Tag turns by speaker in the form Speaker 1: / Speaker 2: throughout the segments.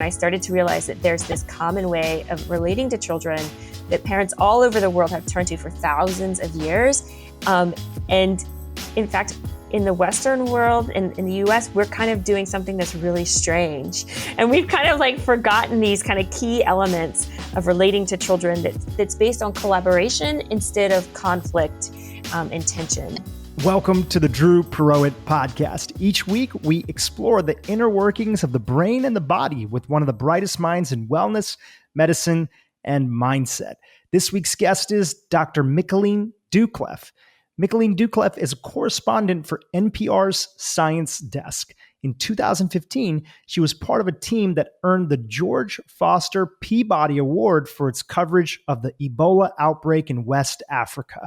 Speaker 1: I started to realize that there's this common way of relating to children that parents all over the world have turned to for thousands of years. And in fact, in the Western world, in the US, we're kind of doing something that's really strange. And we've kind of like forgotten these kind of key elements of relating to children that's based on collaboration instead of conflict and tension.
Speaker 2: Welcome to the Dhru Purohit Podcast. Each week, we explore the inner workings of the brain and the body with one of the brightest minds in wellness, medicine, and mindset. This week's guest is Dr. Michaeleen Doucleff. Michaeleen Doucleff is a correspondent for NPR's Science Desk. In 2015, she was part of a team that earned the George Foster Peabody Award for its coverage of the Ebola outbreak in West Africa.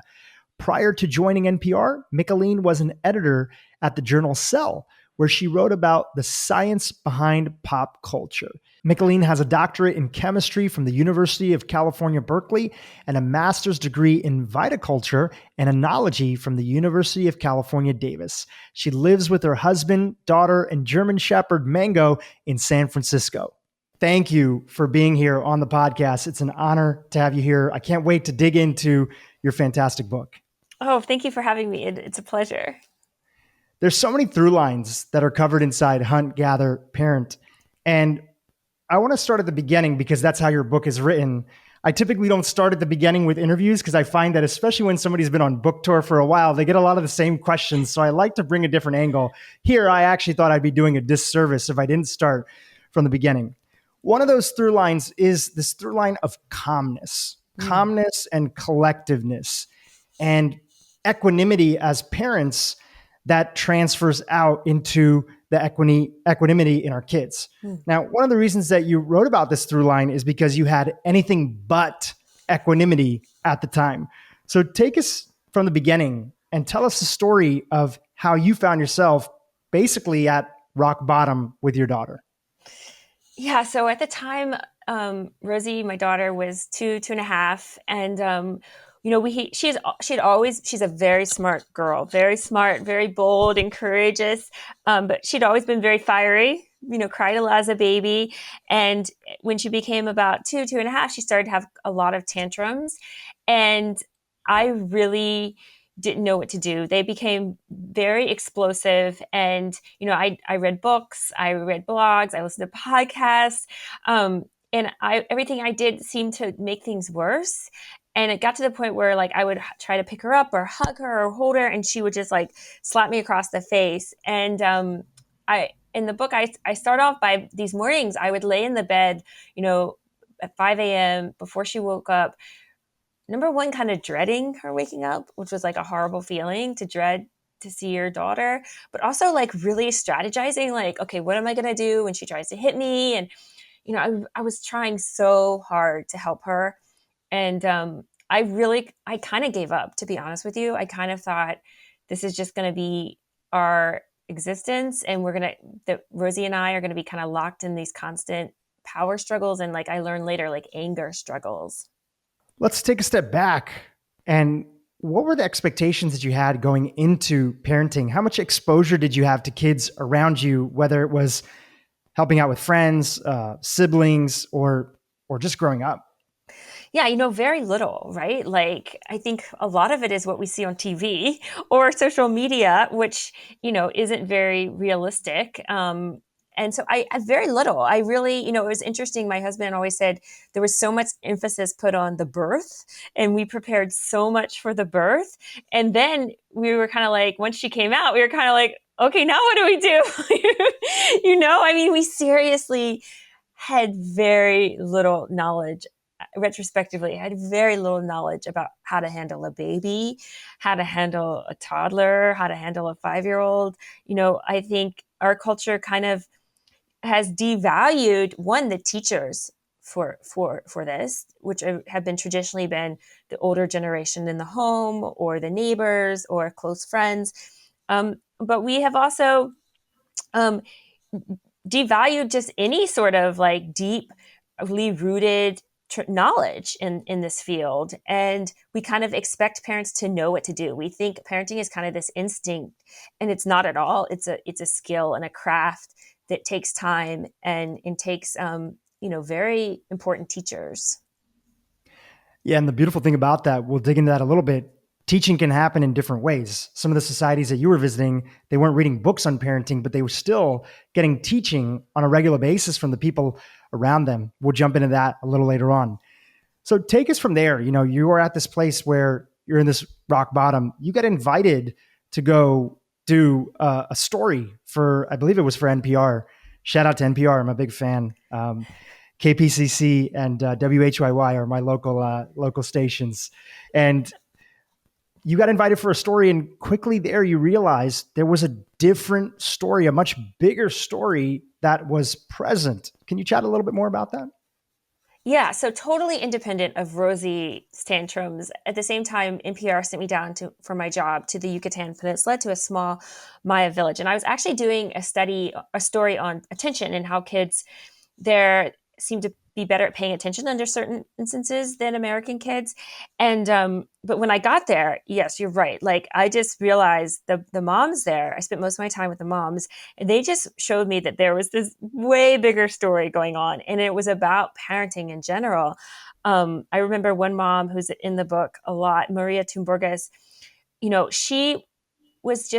Speaker 2: Prior to joining NPR, Michaeleen was an editor at the journal Cell, where she wrote about the science behind pop culture. Michaeleen has a doctorate in chemistry from the University of California, Berkeley, and a master's degree in viticulture and enology from the University of California, Davis. She lives with her husband, daughter, and German Shepherd Mango in San Francisco. Thank you for being here on the podcast. It's an honor to have you here. I can't wait to dig into your fantastic book.
Speaker 1: Oh, thank you for having me. It's a pleasure.
Speaker 2: There's so many through lines that are covered inside Hunt, Gather, Parent. And I want to start at the beginning because that's how your book is written. I typically don't start at the beginning with interviews because I find that especially when somebody's been on book tour for a while, they get a lot of the same questions. So I like to bring a different angle. Here, I actually thought I'd be doing a disservice if I didn't start from the beginning. One of those through lines is this through line of calmness and collectiveness and equanimity as parents that transfers out into the equanimity in our kids. Now, one of the reasons that you wrote about this through line is because you had anything but equanimity at the time. So take us from the beginning and tell us the story of how you found yourself basically at rock bottom with your daughter.
Speaker 1: Yeah. So at the time, Rosy, my daughter, was 2.5, and she's a very smart girl, very smart, very bold and courageous. But she'd always been very fiery, cried a lot as a baby. And when she became about 2.5, she started to have a lot of tantrums. And I really didn't know what to do. They became very explosive. And, I read books, I read blogs, I listened to podcasts. And everything I did seemed to make things worse. And it got to the point where I would try to pick her up or hug her or hold her, and she would just slap me across the face. And in the book, I start off by these mornings, I would lay in the bed, at 5 a.m. before she woke up. Number one, kind of dreading her waking up, which was a horrible feeling to dread to see your daughter, but also really strategizing, okay, what am I going to do when she tries to hit me? And, I was trying so hard to help her. And I kind of gave up, to be honest with you. I kind of thought this is just going to be our existence, and Rosy and I are going to be kind of locked in these constant power struggles. And I learned later, anger struggles.
Speaker 2: Let's take a step back. And what were the expectations that you had going into parenting? How much exposure did you have to kids around you, whether it was helping out with friends, siblings, or just growing up?
Speaker 1: Yeah, very little, right? I think a lot of it is what we see on TV or social media, which, isn't very realistic. And so I very little. I really, it was interesting. My husband always said there was so much emphasis put on the birth, and we prepared so much for the birth. And then we were kind of once she came out, we were kind of okay, now what do we do? We seriously had very little knowledge. Retrospectively, I had very little knowledge about how to handle a baby, how to handle a toddler, how to handle a 5-year-old. I think our culture kind of has devalued the teachers for this, which have traditionally been the older generation in the home or the neighbors or close friends. But we have also devalued just any sort of deeply rooted knowledge in this field. And we kind of expect parents to know what to do. We think parenting is kind of this instinct, and it's not at all. It's a skill and a craft that takes time and takes, very important teachers.
Speaker 2: Yeah. And the beautiful thing about that, we'll dig into that a little bit. Teaching can happen in different ways. Some of the societies that you were visiting, they weren't reading books on parenting, but they were still getting teaching on a regular basis from the people around them. We'll jump into that a little later on. So take us from there. You are at this place where you're in this rock bottom. You got invited to go do a story for, I believe it was for NPR. Shout out to NPR. I'm a big fan. KPCC and WHYY are my local stations. And you got invited for a story, and quickly there you realized there was a different story, a much bigger story that was present. Can you chat a little bit more about that?
Speaker 1: Yeah, so totally independent of Rosy's tantrums. At the same time, NPR sent me down for my job to the Yucatan Peninsula to a small Maya village. And I was actually doing a story on attention and how kids there seem to be better at paying attention under certain instances than American kids. And but when I got there, yes, you're right. Like, I just realized the moms there, I spent most of my time with the moms, and they just showed me that there was this way bigger story going on. And it was about parenting in general. I remember one mom who's in the book a lot, Maria Tumburgas, she was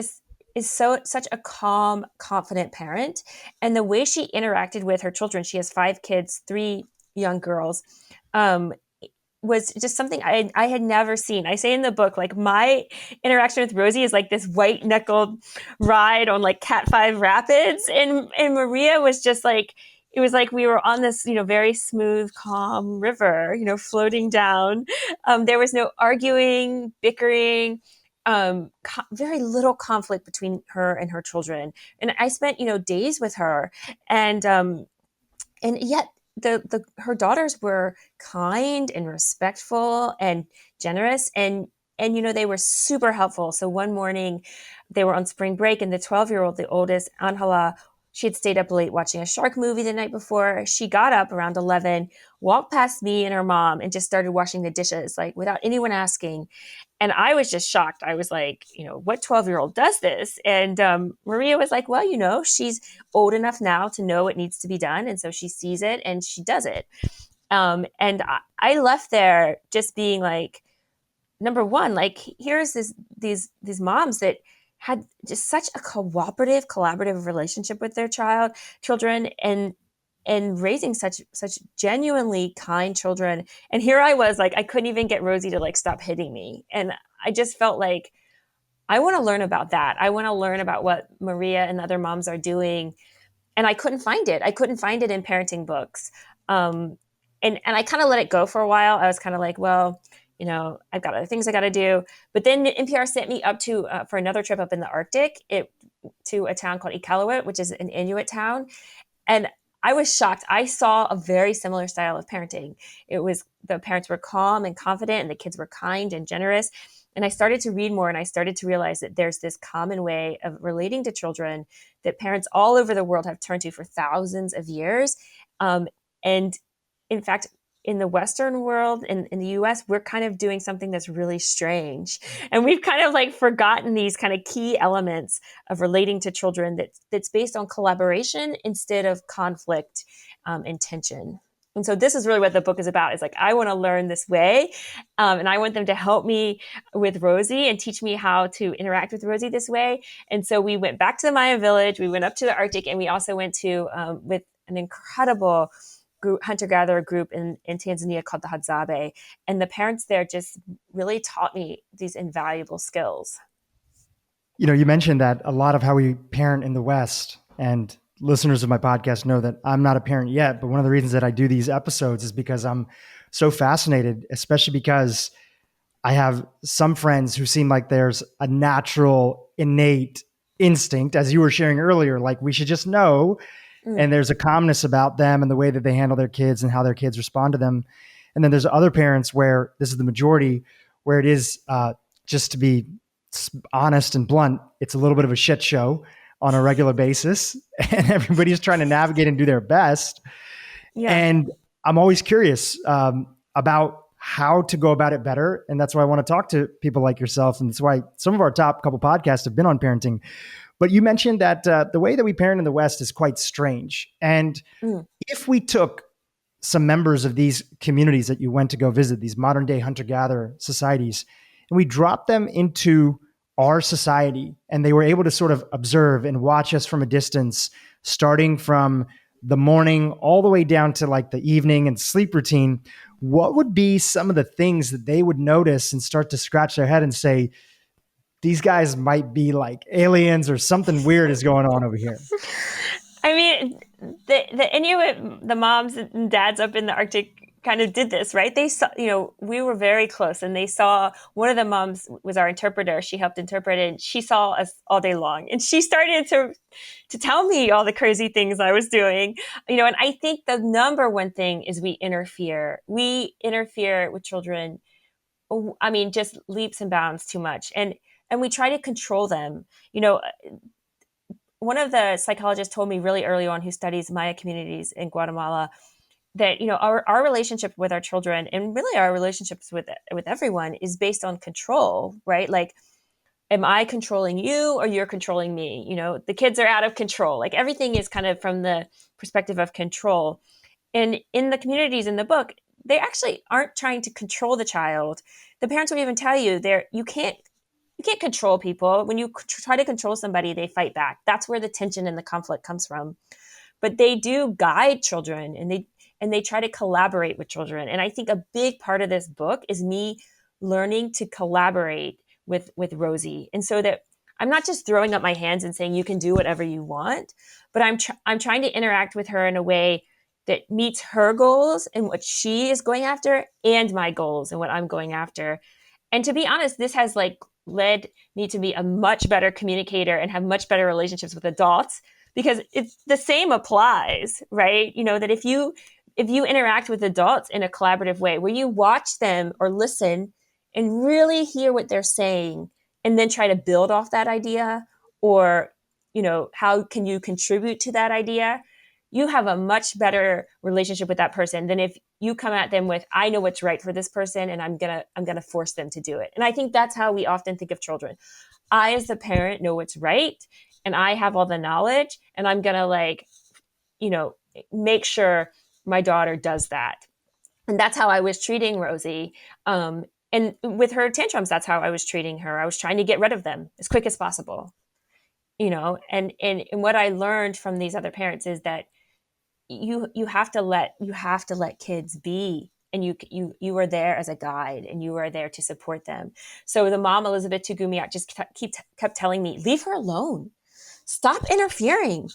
Speaker 1: such a calm, confident parent. And the way she interacted with her children, she has 5 kids, 3 young girls, was just something I had never seen. I say in the book, like, my interaction with Rosy is like this white knuckled ride on like Cat 5 rapids. And Maria was just like, it was like we were on this, very smooth, calm river, floating down. There was no arguing, bickering, very little conflict between her and her children. And I spent, days with her, and yet her daughters were kind and respectful and generous, and they were super helpful. So one morning they were on spring break, and the 12-year-old, the oldest, Angela, she had stayed up late watching a shark movie the night before. She got up around 11, walked past me and her mom, and just started washing the dishes, like, without anyone asking. And I was just shocked. I was like, what 12-year-old does this? And Maria was like, well, she's old enough now to know what needs to be done. And so she sees it and she does it. And I left there just being like, number one, like, here's these moms that had just such a collaborative relationship with their children, and raising such genuinely kind children. And here I was, like, I couldn't even get Rosy to like stop hitting me. And I just felt like, I want to learn about that. I want to learn about what Maria and other moms are doing. And I couldn't find it. I couldn't find it in parenting books. And I kind of let it go for a while. I was kind of like, well, I've got other things I got to do. But then NPR sent me up to for another trip up in the Arctic, to a town called Iqaluit, which is an Inuit town. And I was shocked. I saw a very similar style of parenting. The parents were calm and confident, and the kids were kind and generous. And I started to read more, and I started to realize that there's this common way of relating to children that parents all over the world have turned to for thousands of years. And in fact, in the Western world, in the US, we're kind of doing something that's really strange. And we've kind of like forgotten these kind of key elements of relating to children that's based on collaboration instead of conflict and tension. And so this is really what the book is about. It's like, I want to learn this way. And I want them to help me with Rosy and teach me how to interact with Rosy this way. And so we went back to the Maya village, we went up to the Arctic, and we also went to, with an incredible hunter-gatherer group in Tanzania called the Hadzabe. And the parents there just really taught me these invaluable skills.
Speaker 2: You mentioned that a lot of how we parent in the West, and listeners of my podcast know that I'm not a parent yet, but one of the reasons that I do these episodes is because I'm so fascinated, especially because I have some friends who seem like there's a natural, innate instinct, as you were sharing earlier, like, we should just know. And there's a calmness about them and the way that they handle their kids and how their kids respond to them. And then there's other parents where this is the majority, where it is, just to be honest and blunt, it's a little bit of a shit show on a regular basis, and everybody's trying to navigate and do their best. Yeah. And I'm always curious about how to go about it better. And that's why I want to talk to people like yourself. And that's why some of our top couple podcasts have been on parenting. But you mentioned that the way that we parent in the West is quite strange. And if we took some members of these communities that you went to go visit, these modern day hunter-gatherer societies, and we dropped them into our society and they were able to sort of observe and watch us from a distance, starting from the morning all the way down to like the evening and sleep routine, what would be some of the things that they would notice and start to scratch their head and say, these guys might be like aliens or something weird is going on over here?
Speaker 1: I mean, the Inuit, the moms and dads up in the Arctic kind of did this, right? They saw, we were very close, and they saw, one of the moms was our interpreter. She helped interpret, and she saw us all day long. And she started to tell me all the crazy things I was doing, and I think the number one thing is we interfere. We interfere with children. I mean, just leaps and bounds too much. And we try to control them. One of the psychologists told me really early on, who studies Maya communities in Guatemala, that our relationship with our children, and really our relationships with everyone, is based on control, right? Like, am I controlling you or you're controlling me? The kids are out of control. Like, everything is kind of from the perspective of control. And in the communities in the book, they actually aren't trying to control the child. The parents would even tell you you can't control people. When you try to control somebody, they fight back. That's where the tension and the conflict comes from. But they do guide children, and they try to collaborate with children. And I think a big part of this book is me learning to collaborate with Rosy. And so that I'm not just throwing up my hands and saying, you can do whatever you want, but I'm trying to interact with her in a way that meets her goals and what she is going after, and my goals and what I'm going after. And to be honest, this has led me to be a much better communicator and have much better relationships with adults, because it's the same applies, right? That if you interact with adults in a collaborative way, where you watch them or listen and really hear what they're saying, and then try to build off that idea, or, how can you contribute to that idea? You have a much better relationship with that person than if you come at them with, I know what's right for this person, and I'm gonna force them to do it. And I think that's how we often think of children. I, as the parent, know what's right, and I have all the knowledge, and I'm gonna make sure my daughter does that. And that's how I was treating Rosy. And with her tantrums, that's how I was treating her. I was trying to get rid of them as quick as possible. And what I learned from these other parents is that you have to let kids be, and you are there as a guide, and you are there to support them. So the mom, Elizabeth Tugumiak, just kept telling me, leave her alone. Stop interfering.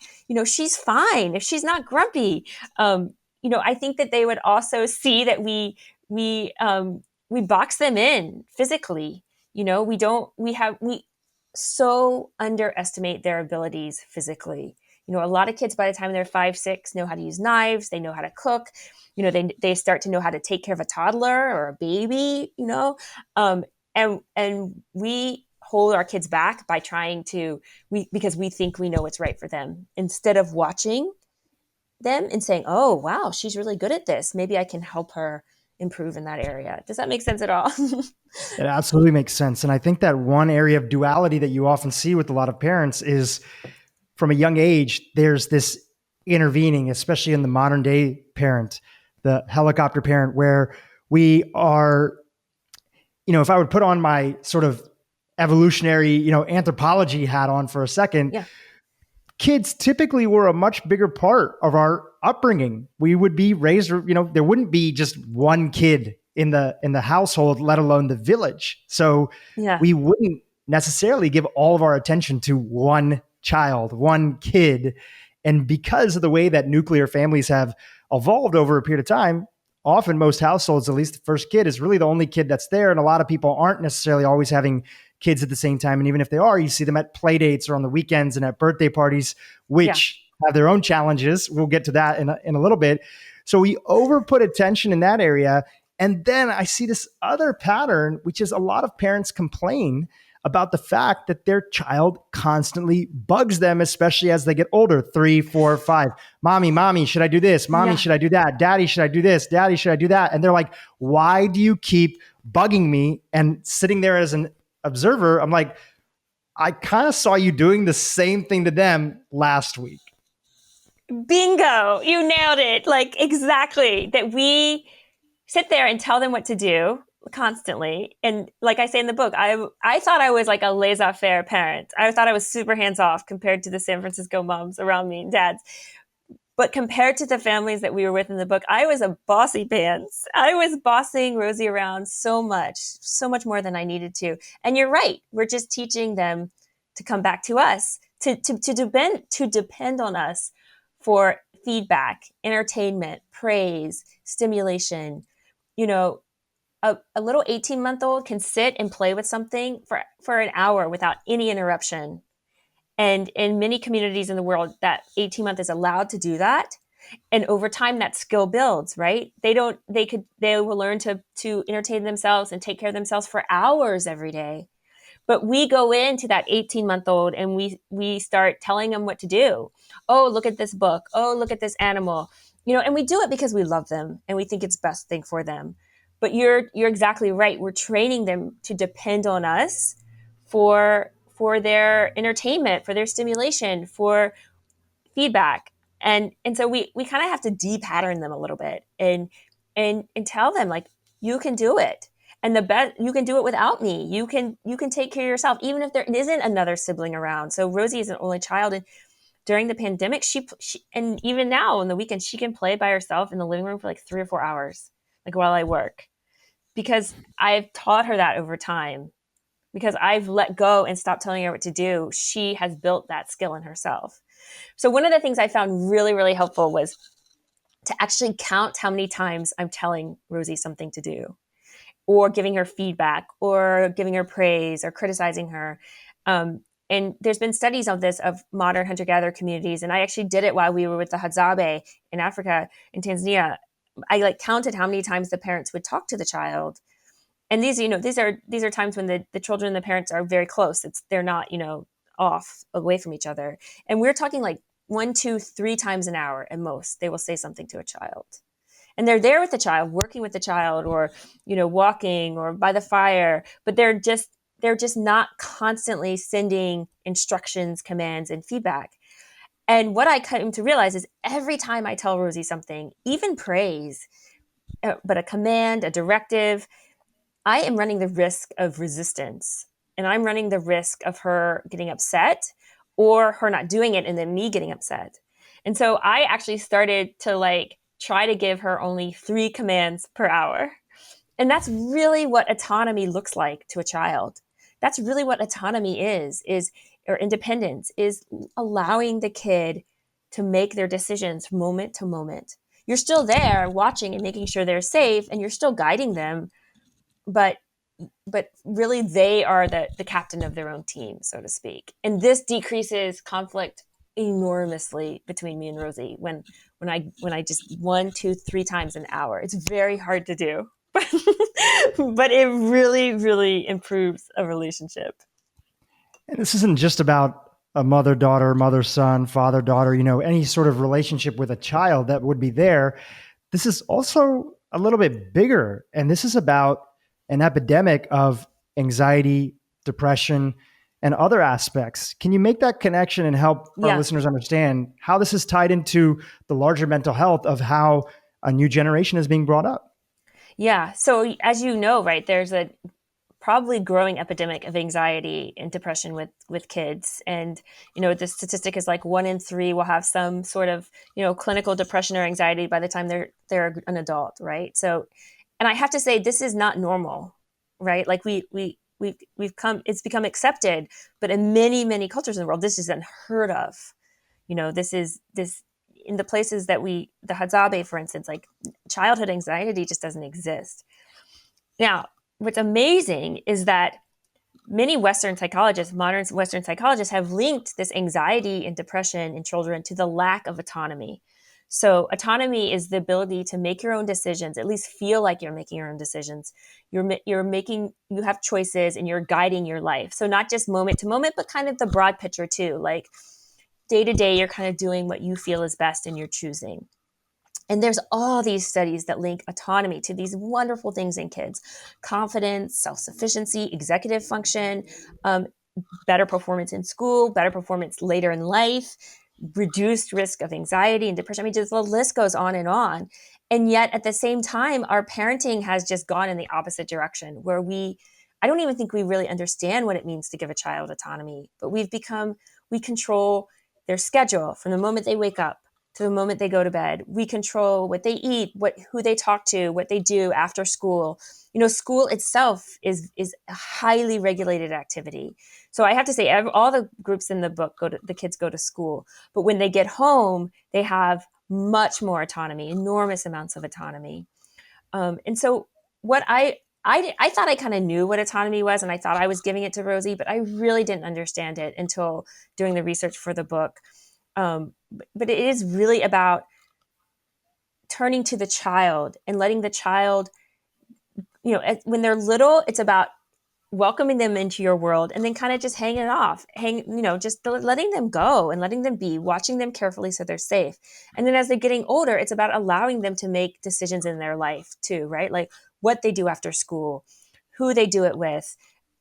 Speaker 1: She's fine if she's not grumpy. I think that they would also see that we box them in physically. We so underestimate their abilities physically. A lot of kids, by the time they're 5, 6, know how to use knives. They know how to cook. They start to know how to take care of a toddler or a baby. And we hold our kids back by because we think we know what's right for them, instead of watching them and saying, oh, wow, she's really good at this. Maybe I can help her improve in that area. Does that make sense at all?
Speaker 2: It absolutely makes sense. And I think that one area of duality that you often see with a lot of parents is, from a young age, there's this intervening, especially in the modern day parent, the helicopter parent, where we are, if I would put on my sort of evolutionary, anthropology hat on for a second,
Speaker 1: yeah.
Speaker 2: Kids typically were a much bigger part of our upbringing. We would be raised, there wouldn't be just one kid in the household, let alone the village. So we wouldn't necessarily give all of our attention to one child, one kid. And because of the way that nuclear families have evolved over a period of time, often most households, at least the first kid is really the only kid that's there. And a lot of people aren't necessarily always having kids at the same time. And even if they are, you see them at play dates or on the weekends and at birthday parties, which have their own challenges. We'll get to that in a little bit. So we put attention in that area. And then I see this other pattern, which is a lot of parents complain about the fact that their child constantly bugs them, especially as they get older, 3, 4, 5. Mommy, should I do this? Mommy, should I do that? Daddy, should I do this? Daddy, should I do that? And they're like, why do you keep bugging me? And sitting there as an observer, I'm like, I kind of saw you doing the same thing to them last week.
Speaker 1: Bingo, you nailed it. Like exactly that we sit there and tell them what to do constantly. And like I say in the book, I thought I was like a laissez-faire parent. I thought I was super hands-off compared to the San Francisco moms around me and dads. But compared to the families that we were with in the book, I was a bossy pants. I was bossing Rosy around so much more than I needed to. And you're right. We're just teaching them to come back to us, to depend on us for feedback, entertainment, praise, stimulation. You know, a little 18-month-old can sit and play with something for an hour without any interruption. And in many communities in the world, that 18-month is allowed to do that. And over time, that skill builds, right? They will learn to entertain themselves and take care of themselves for hours every day. But we go into that 18-month-old and we start telling them what to do. Oh, look at this book. Oh, look at this animal. And we do it because we love them and we think it's best thing for them. But you're exactly right. We're training them to depend on us for their entertainment, for their stimulation, for feedback. And so we kind of have to de-pattern them a little bit and tell them like, you can do it. And the best, you can do it without me. You can take care of yourself, even if there isn't another sibling around. So Rosy is an only child, and during the pandemic, she and even now on the weekend, she can play by herself in the living room for like 3 or 4 hours, like while I work, because I've taught her that over time. Because I've let go and stopped telling her what to do, she has built that skill in herself. So one of the things I found really, really helpful was to actually count how many times I'm telling Rosy something to do, or giving her feedback, or giving her praise, or criticizing her. And there's been studies of this, of modern hunter-gatherer communities. And I actually did it while we were with the Hadzabe in Africa, in Tanzania. I counted how many times the parents would talk to the child. And these are times when the children and the parents are very close. They're not, off away from each other. And we're talking like 1, 2, 3 times an hour at most. They will say something to a child. And they're there with the child, working with the child, or, walking or by the fire, but they're just not constantly sending instructions, commands, and feedback. And what I came to realize is every time I tell Rosy something, even praise, but a command, a directive, I am running the risk of resistance, and I'm running the risk of her getting upset or her not doing it and then me getting upset. And so I actually started to try to give her only 3 commands per hour. And that's really what autonomy looks like to a child. That's really what autonomy is or independence, is allowing the kid to make their decisions moment to moment. You're still there watching and making sure they're safe, and you're still guiding them, but really they are the captain of their own team, so to speak. And this decreases conflict enormously between me and Rosy when I just 1, 2, 3 times an hour. It's very hard to do, but it really, really improves a relationship.
Speaker 2: And this isn't just about a mother-daughter, mother-son, father-daughter, any sort of relationship with a child that would be there. This is also a little bit bigger. And this is about an epidemic of anxiety, depression, and other aspects. Can you make that connection and help our listeners understand how this is tied into the larger mental health of how a new generation is being brought up?
Speaker 1: Yeah. So as you know, right, there's a probably growing epidemic of anxiety and depression with kids. And, the statistic is like 1 in 3 will have some sort of, clinical depression or anxiety by the time they're an adult. Right. So, and I have to say, this is not normal, right? Like it's become accepted, but in many, many cultures in the world, this is unheard of. This in the places that the Hadzabe, for instance, like childhood anxiety just doesn't exist. Now, what's amazing is that many modern Western psychologists have linked this anxiety and depression in children to the lack of autonomy. So autonomy is the ability to make your own decisions, at least feel like you're making your own decisions. You have choices and you're guiding your life. So not just moment to moment, but kind of the broad picture too. Like day to day, you're kind of doing what you feel is best and you're choosing. And there's all these studies that link autonomy to these wonderful things in kids: confidence, self-sufficiency, executive function. better performance in school, better performance later in life, reduced risk of anxiety and depression. I mean, just the list goes on and on. And yet at the same time, our parenting has just gone in the opposite direction where I don't even think we really understand what it means to give a child autonomy, but we control their schedule from the moment they wake up to the moment they go to bed. We control what they eat, who they talk to, what they do after school. School itself is a highly regulated activity. So I have to say, all the groups in the book the kids go to school, but when they get home, they have much more autonomy, enormous amounts of autonomy. And so what I thought I kind of knew what autonomy was, and I thought I was giving it to Rosy, but I really didn't understand it until doing the research for the book. But it is really about turning to the child and letting the child, when they're little, it's about welcoming them into your world and then kind of just hanging it off, just letting them go and letting them be, watching them carefully so they're safe. And then as they're getting older, it's about allowing them to make decisions in their life too, right? Like what they do after school, who they do it with,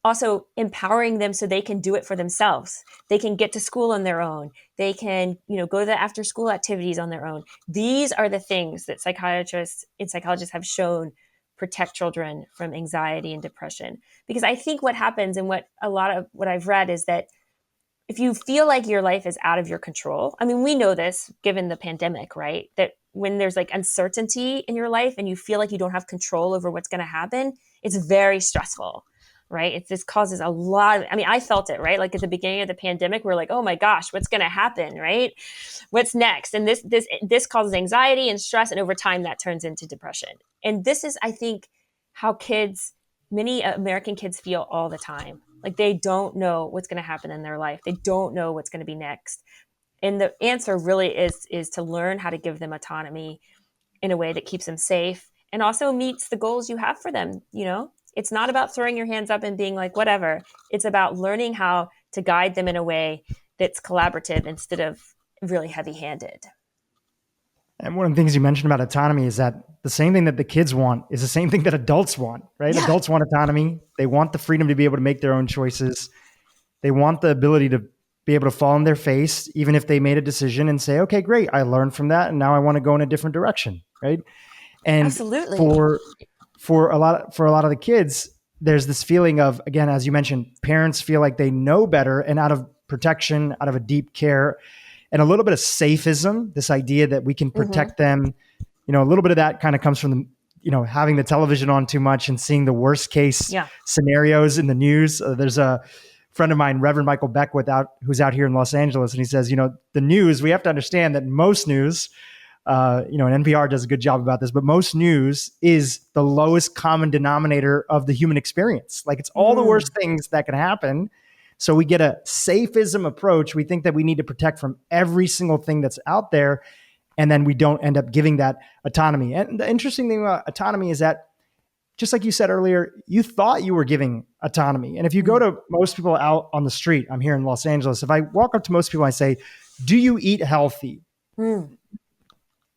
Speaker 1: also empowering them so they can do it for themselves. They can get to school on their own. They can, go to the after school activities on their own. These are the things that psychiatrists and psychologists have shown protect children from anxiety and depression. Because I think what happens and what a lot of what I've read is that if you feel like your life is out of your control, I mean, we know this given the pandemic, right? That when there's like uncertainty in your life and you feel like you don't have control over what's going to happen, it's very stressful, right? This causes a lot of, I felt it, right? Like at the beginning of the pandemic, we're like, oh my gosh, what's going to happen, right? What's next? And this causes anxiety and stress. And over time that turns into depression. And this is, I think, how many American kids feel all the time. Like they don't know what's going to happen in their life. They don't know what's going to be next. And the answer really is to learn how to give them autonomy in a way that keeps them safe and also meets the goals you have for them. It's not about throwing your hands up and being like, whatever. It's about learning how to guide them in a way that's collaborative instead of really heavy-handed.
Speaker 2: And one of the things you mentioned about autonomy is that the same thing that the kids want is the same thing that adults want, right? Yeah. Adults want autonomy. They want the freedom to be able to make their own choices. They want the ability to be able to fall on their face, even if they made a decision and say, okay, great, I learned from that. And now I want to go in a different direction, right? And
Speaker 1: absolutely.
Speaker 2: For a lot of the kids, there's this feeling of, again, as you mentioned, parents feel like they know better, and out of protection, out of a deep care, and a little bit of safism, this idea that we can protect them, a little bit of that kind of comes from having the television on too much and seeing the worst case scenarios in the news. There's a friend of mine, Reverend Michael Beckwith, who's out here in Los Angeles, and he says, the news, we have to understand that most news, and NPR does a good job about this, but most news is the lowest common denominator of the human experience. Like it's all the worst things that can happen. So we get a safism approach. We think that we need to protect from every single thing that's out there. And then we don't end up giving that autonomy. And the interesting thing about autonomy is that, just like you said earlier, you thought you were giving autonomy. And if you go to most people out on the street, I'm here in Los Angeles, if I walk up to most people and I say, do you eat healthy? 9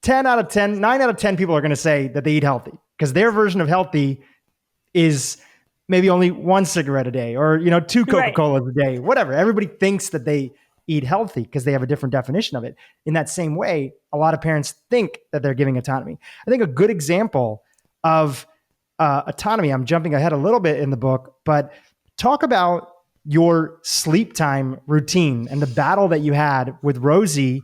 Speaker 2: out of 10 people are going to say that they eat healthy because their version of healthy is maybe only one cigarette a day or, 2 Coca-Colas a day, whatever. Everybody thinks that they eat healthy because they have a different definition of it. In that same way, a lot of parents think that they're giving autonomy. I think a good example of autonomy, I'm jumping ahead a little bit in the book, but talk about your sleep time routine and the battle that you had with Rosy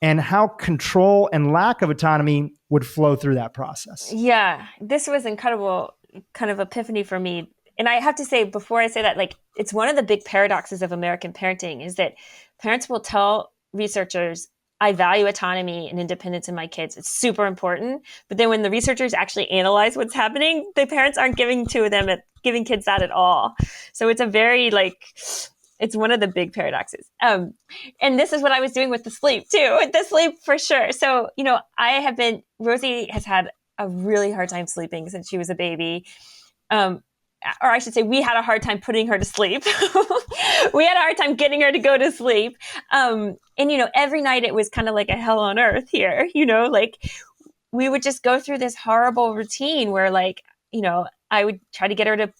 Speaker 2: and how control and lack of autonomy would flow through that process.
Speaker 1: Yeah, this was incredible kind of epiphany for me. And I have to say, before I say that, like, it's one of the big paradoxes of American parenting is that parents will tell researchers, I value autonomy and independence in my kids. It's super important. But then when the researchers actually analyze what's happening, the parents aren't giving kids that at all. So it's a very it's one of the big paradoxes. And this is what I was doing with the sleep too, with the sleep for sure. So, Rosy has had a really hard time sleeping since she was a baby. Or I should say, we had a hard time putting her to sleep. We had a hard time getting her to go to sleep. And, every night it was kind of like a hell on earth here, we would just go through this horrible routine where I would try to get her to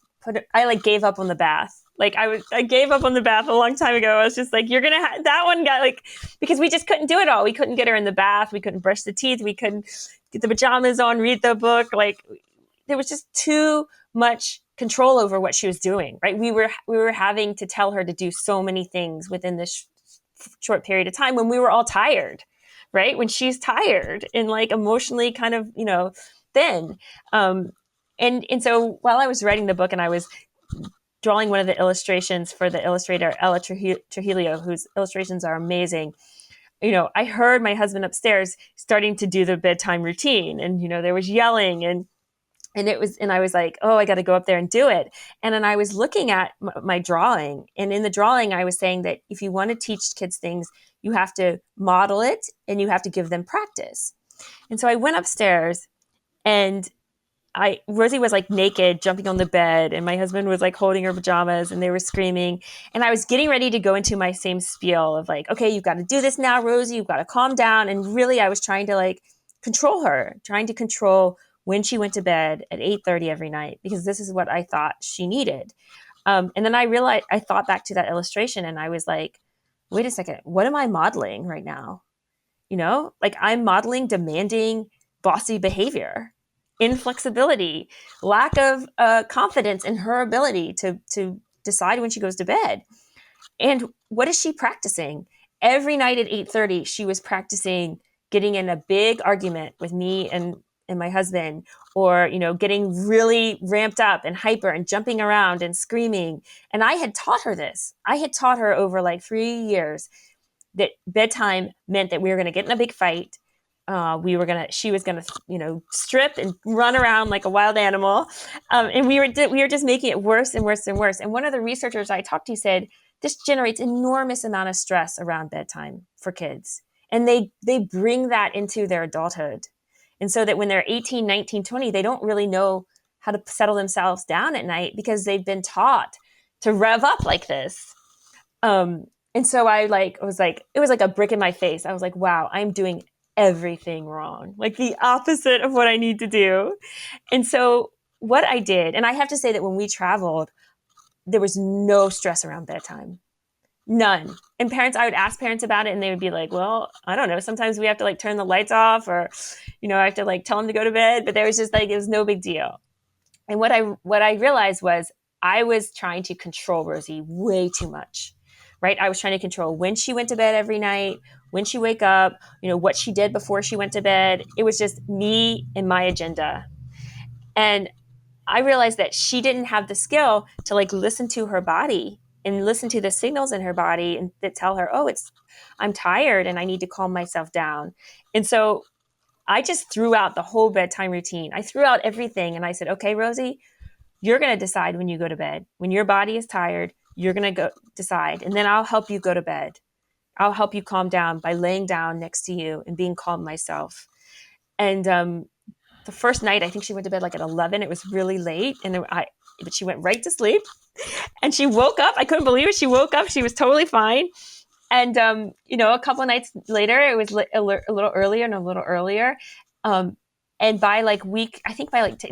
Speaker 1: I gave up on the bath. Like I gave up on the bath a long time ago. I was just like, that one got like, because we just couldn't do it all. We couldn't get her in the bath. We couldn't brush the teeth. We couldn't get the pajamas on, read the book. Like there was just too much control over what she was doing, right? We were having to tell her to do so many things within this short period of time when we were all tired, right? When she's tired and like emotionally kind of, thin. And so while I was writing the book and I was drawing one of the illustrations for the illustrator, Ella Trujillo, whose illustrations are amazing, I heard my husband upstairs starting to do the bedtime routine, and, there was yelling and I was like, oh, I got to go up there and do it. And then I was looking at my drawing, and in the drawing, I was saying that if you want to teach kids things, you have to model it and you have to give them practice. And so I went upstairs, and Rosie was like naked, jumping on the bed, and my husband was like holding her pajamas, and they were screaming. And I was getting ready to go into my same spiel of like, okay, you've got to do this now, Rosie, you've got to calm down. And really, I was trying to like control her, trying to control when she went to bed at 8:30 every night, because this is what I thought she needed. And then I realized, I thought back to that illustration, and I was like, wait a second, what am I modeling right now? Like I'm modeling demanding, bossy behavior, inflexibility, lack of confidence in her ability to decide when she goes to bed. And what is she practicing? Every night at 8:30, she was practicing getting in a big argument with me and my husband, or, getting really ramped up and hyper and jumping around and screaming. And I had taught her this. I had taught her over like 3 years that bedtime meant that we were going to get in a big fight. She was going to, strip and run around like a wild animal. And we were just making it worse and worse and worse. And one of the researchers I talked to said, this generates enormous amount of stress around bedtime for kids. And they bring that into their adulthood. And so that when they're 18, 19, 20, they don't really know how to settle themselves down at night because they've been taught to rev up like this. And so it was like a brick in my face. I was like, wow, I'm doing everything wrong, like the opposite of what I need to do. And so what I did, and I have to say that when we traveled, there was no stress around bedtime. None. And I would ask parents about it, and they would be like, well, I don't know. Sometimes we have to like turn the lights off, or, I have to like tell them to go to bed. But there was just like, it was no big deal. And what I realized was I was trying to control Rosie way too much, right? I was trying to control when she went to bed every night, when she wake up, what she did before she went to bed. It was just me and my agenda. And I realized that she didn't have the skill to like listen to her body and listen to the signals in her body and that tell her, oh, I'm tired and I need to calm myself down. And so I just threw out the whole bedtime routine. I threw out everything. And I said, okay, Rosie, you're going to decide when you go to bed. When your body is tired, you're going to go decide. And then I'll help you go to bed. I'll help you calm down by laying down next to you and being calm myself. And the first night, I think she went to bed like at 11. It was really late. But she went right to sleep. And she woke up. I couldn't believe it. She woke up. She was totally fine. And, a couple of nights later, it was a little earlier and a little earlier. And by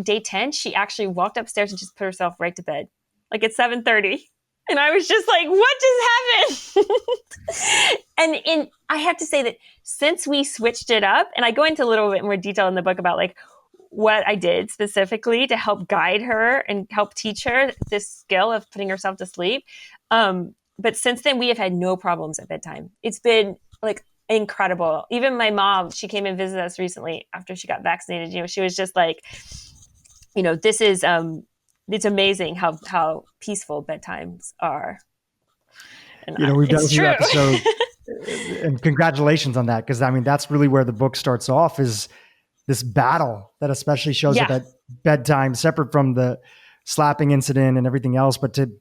Speaker 1: day 10, she actually walked upstairs and just put herself right to bed, like at 7:30. And I was just like, what just happened? And I have to say that since we switched it up, and I go into a little bit more detail in the book about like what I did specifically to help guide her and help teach her this skill of putting herself to sleep. But since then, we have had no problems at bedtime. It's been like incredible. Even my mom, she came and visited us recently after she got vaccinated. She was just like, this is, it's amazing how peaceful bedtimes are. And
Speaker 2: we've done a few episodes, and congratulations on that. Because that's really where the book starts off, is this battle that especially shows up at bedtime, separate from the slapping incident and everything else, but to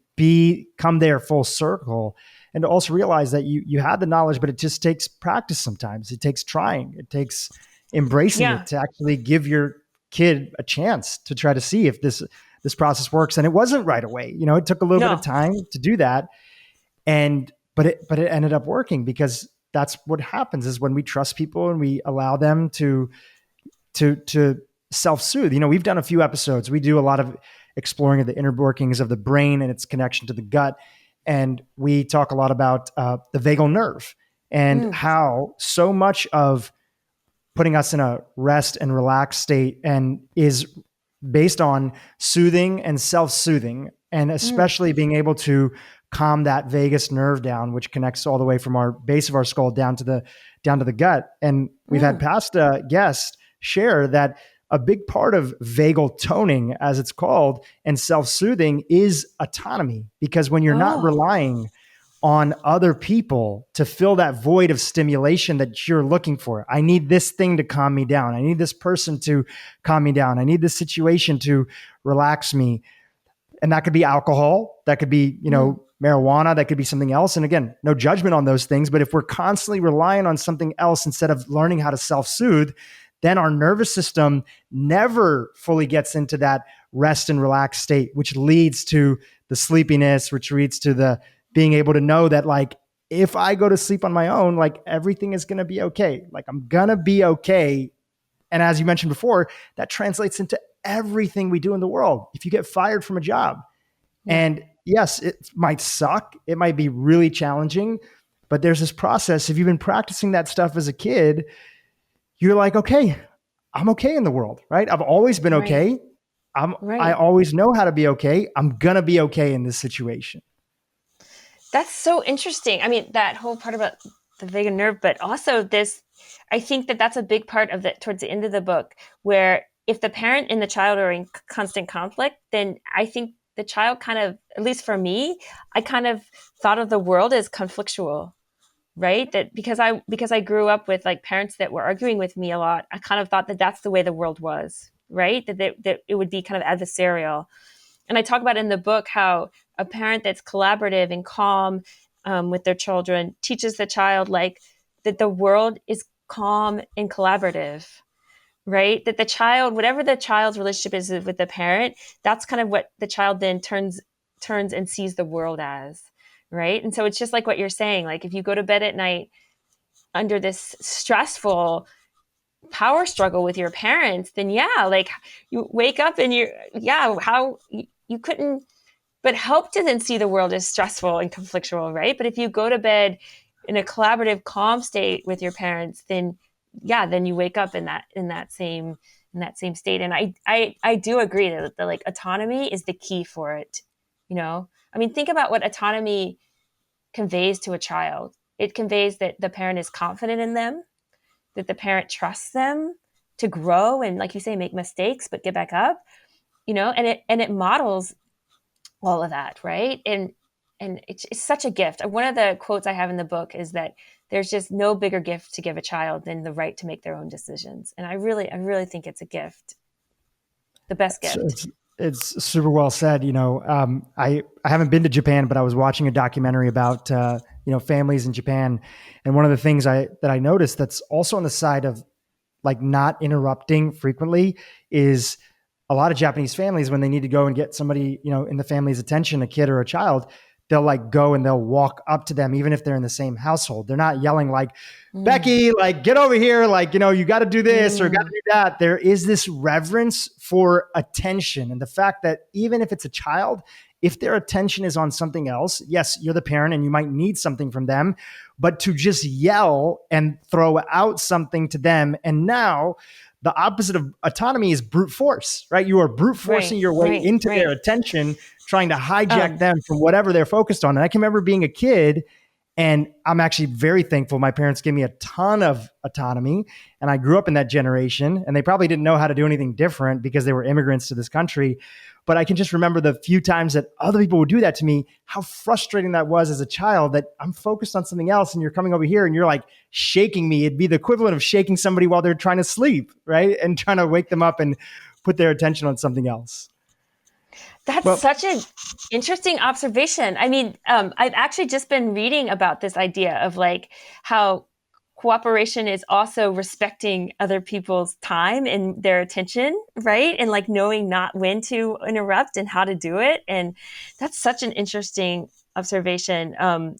Speaker 2: come there full circle and to also realize that you had the knowledge, but it just takes practice sometimes. It takes trying. It takes embracing it to actually give your kid a chance to try to see if this process works. And it wasn't right away. It took a little bit of time to do that. But it ended up working, because that's what happens is when we trust people and we allow them to self-soothe. We've done a few episodes. We do a lot of exploring the inner workings of the brain and its connection to the gut. And we talk a lot about the vagal nerve and how so much of putting us in a rest and relaxed state and is based on soothing and self-soothing, and especially being able to calm that vagus nerve down, which connects all the way from our base of our skull down to the gut. And we've had past guests share that a big part of vagal toning, as it's called, and self-soothing is autonomy, because when you're not relying on other people to fill that void of stimulation that you're looking for. I need this thing to calm me down. I need this person to calm me down. I need this situation to relax me. And that could be alcohol. That could be, marijuana. That could be something else. And again, no judgment on those things. But if we're constantly relying on something else instead of learning how to self-soothe, then our nervous system never fully gets into that rest and relaxed state, which leads to the sleepiness, which leads to the being able to know that, like, if I go to sleep on my own, like, everything is going to be okay. Like, I'm going to be okay. And as you mentioned before, that translates into everything we do in the world. If you get fired from a job, and yes, it might suck, it might be really challenging, but there's this process. If you've been practicing that stuff as a kid, you're like, okay, I'm okay in the world, right? I've always been okay. I always know how to be okay. I'm going to be okay in this situation.
Speaker 1: That's so interesting. I mean, that whole part about the vagus nerve, but also this, I think that's a big part of towards the end of the book, where if the parent and the child are in constant conflict, then I think the child kind of, at least for me, I kind of thought of the world as conflictual, right? That because I grew up with like parents that were arguing with me a lot, I kind of thought that that's the way the world was, right? That it would be kind of adversarial. And I talk about in the book how a parent that's collaborative and calm with their children teaches the child like that the world is calm and collaborative, right? That the child, whatever the child's relationship is with the parent, that's kind of what the child then turns and sees the world as, right? And so it's just like what you're saying, like if you go to bed at night under this stressful power struggle with your parents, then like you wake up and how you couldn't but help to then see the world as stressful and conflictual, right? But if you go to bed in a collaborative, calm state with your parents, then you wake up in that same state. And I do agree that the like autonomy is the key for it. I mean, think about what autonomy conveys to a child. It conveys that the parent is confident in them, that the parent trusts them to grow and, like you say, make mistakes but get back up, and it models all of that, right? And it's such a gift. One of the quotes I have in the book is that there's just no bigger gift to give a child than the right to make their own decisions. And I really think it's a gift, the best gift.
Speaker 2: It's super well said. I haven't been to Japan, but I was watching a documentary about families in Japan, and one of the things that I noticed that's also on the side of like not interrupting frequently is a lot of Japanese families, when they need to go and get somebody, in the family's attention, a kid or a child, they'll like go and they'll walk up to them, even if they're in the same household. They're not yelling like, Becky, like, get over here. Like, you got to do this or got to do that. There is this reverence for attention. And the fact that even if it's a child, if their attention is on something else, yes, you're the parent and you might need something from them, but to just yell and throw out something to them. And now the opposite of autonomy is brute force, right? You are brute forcing your way into their attention, trying to hijack them from whatever they're focused on. And I can remember being a kid, and I'm actually very thankful. My parents gave me a ton of autonomy, and I grew up in that generation, and they probably didn't know how to do anything different because they were immigrants to this country. But I can just remember the few times that other people would do that to me, how frustrating that was as a child, that I'm focused on something else and you're coming over here and you're like shaking me. It'd be the equivalent of shaking somebody while they're trying to sleep, right? And trying to wake them up and put their attention on something else.
Speaker 1: That's such an interesting observation. I mean, I've actually just been reading about this idea of like how cooperation is also respecting other people's time and their attention, right? And like knowing not when to interrupt and how to do it. And that's such an interesting observation.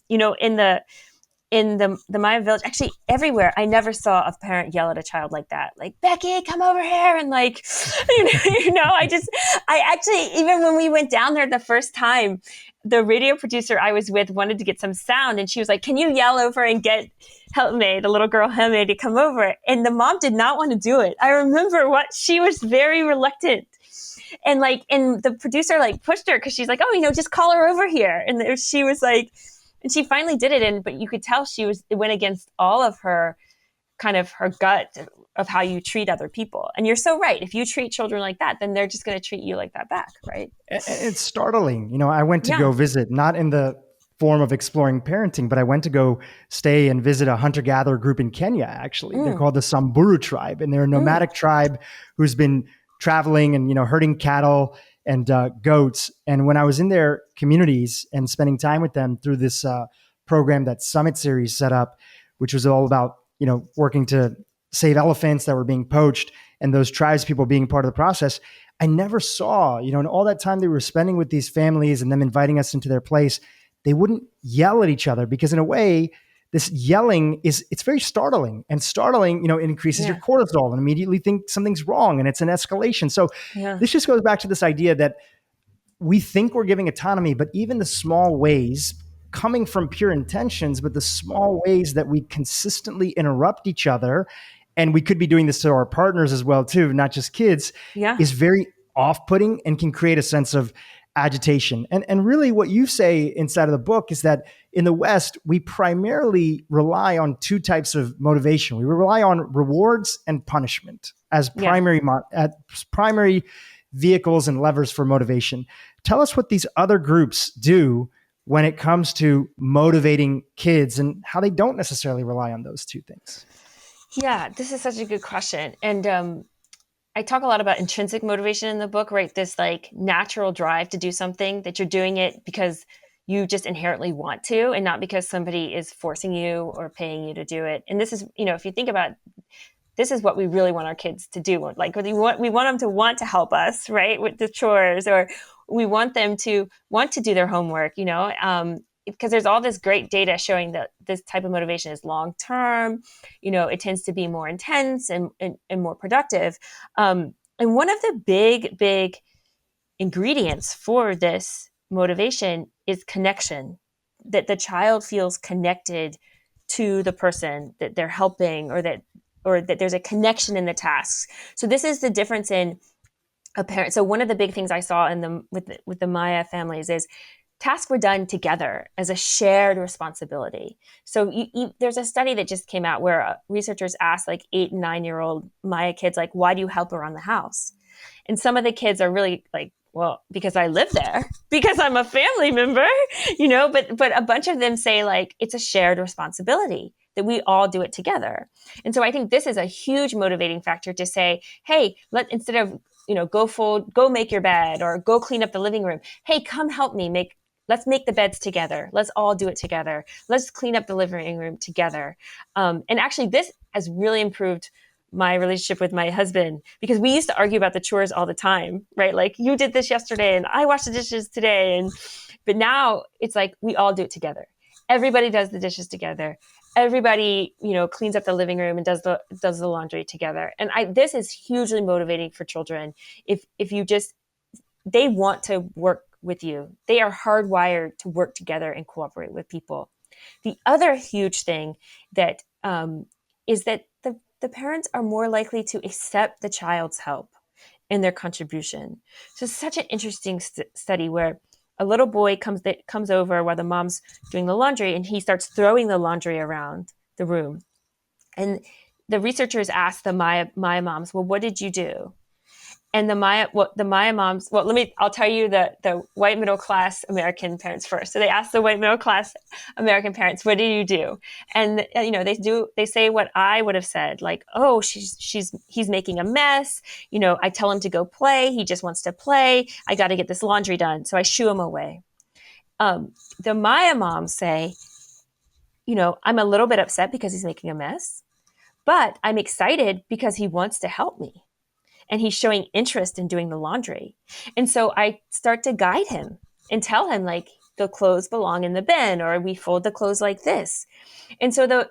Speaker 1: In in the Maya village, actually everywhere, I never saw a parent yell at a child like that. Like, Becky, come over here. And like, I actually, even when we went down there the first time, the radio producer I was with wanted to get some sound. And she was like, can you yell over and get Helpmate, the little girl Helpmate, to come over? And the mom did not want to do it. I remember she was very reluctant. And the producer like pushed her because she's like, oh, just call her over here. And she was like, and she finally did it. But you could tell it went against all of her kind of her gut of how you treat other people. And you're so right. If you treat children like that, then they're just going to treat you like that back. Right.
Speaker 2: It's startling. I went to go visit, not in the form of exploring parenting, but I went to go stay and visit a hunter-gatherer group in Kenya, actually. They're called the Samburu tribe, and they're a nomadic tribe who's been traveling and, herding cattle and goats. And when I was in their communities and spending time with them through this program that Summit Series set up, which was all about, working to save elephants that were being poached and those tribes people being part of the process, I never saw, in all that time they were spending with these families and them inviting us into their place, they wouldn't yell at each other, because in a way, this yelling it's very startling, and startling, it increases your cortisol and immediately think something's wrong and it's an escalation. So this just goes back to this idea that we think we're giving autonomy, but even the small ways coming from pure intentions, but the small ways that we consistently interrupt each other, and we could be doing this to our partners as well too, not just kids, is very off-putting and can create a sense of agitation. And really what you say inside of the book is that in the West, we primarily rely on two types of motivation. We rely on rewards and punishment as primary vehicles and levers for motivation. Tell us what these other groups do when it comes to motivating kids and how they don't necessarily rely on those two things.
Speaker 1: Yeah, this is such a good question. And I talk a lot about intrinsic motivation in the book, right? This like natural drive to do something, that you're doing it because you just inherently want to, and not because somebody is forcing you or paying you to do it. And this is, if you think about it, this is what we really want our kids to do. Like we want them to want to help us, right, with the chores, or we want them to want to do their homework, because there's all this great data showing that this type of motivation is long-term, it tends to be more intense and more productive. And one of the big ingredients for this motivation is connection, that the child feels connected to the person that they're helping, or that there's a connection in the tasks. So this is the difference in a parent. So one of the big things I saw with the Maya families is tasks were done together as a shared responsibility. So there's a study that just came out where researchers asked like 8 and 9-year-old Maya kids, like, why do you help around the house? And some of the kids are really like, well, because I live there, because I'm a family member, but a bunch of them say like, it's a shared responsibility, that we all do it together. And so I think this is a huge motivating factor to say, hey, instead of, go make your bed or go clean up the living room. Hey, come help me let's make the beds together. Let's all do it together. Let's clean up the living room together. And actually this has really improved my relationship with my husband, because we used to argue about the chores all the time, right? Like, you did this yesterday and I washed the dishes today. But now it's like, we all do it together. Everybody does the dishes together. Everybody, cleans up the living room and does the laundry together. And this is hugely motivating for children. If they want to work with you, they are hardwired to work together and cooperate with people. The other huge thing that is that the parents are more likely to accept the child's help and their contribution. So it's such an interesting study where a little boy comes over while the mom's doing the laundry, and he starts throwing the laundry around the room. And the researchers asked the Maya moms, well, what did you do? And the Maya moms, I'll tell you the white middle class American parents first. So they asked the white middle class American parents, what do you do? And they say what I would have said, like, oh, he's making a mess. I tell him to go play. He just wants to play. I got to get this laundry done. So I shoo him away. The Maya moms say, I'm a little bit upset because he's making a mess, but I'm excited because he wants to help me. And he's showing interest in doing the laundry. And so I start to guide him and tell him, like, the clothes belong in the bin, or we fold the clothes like this. And so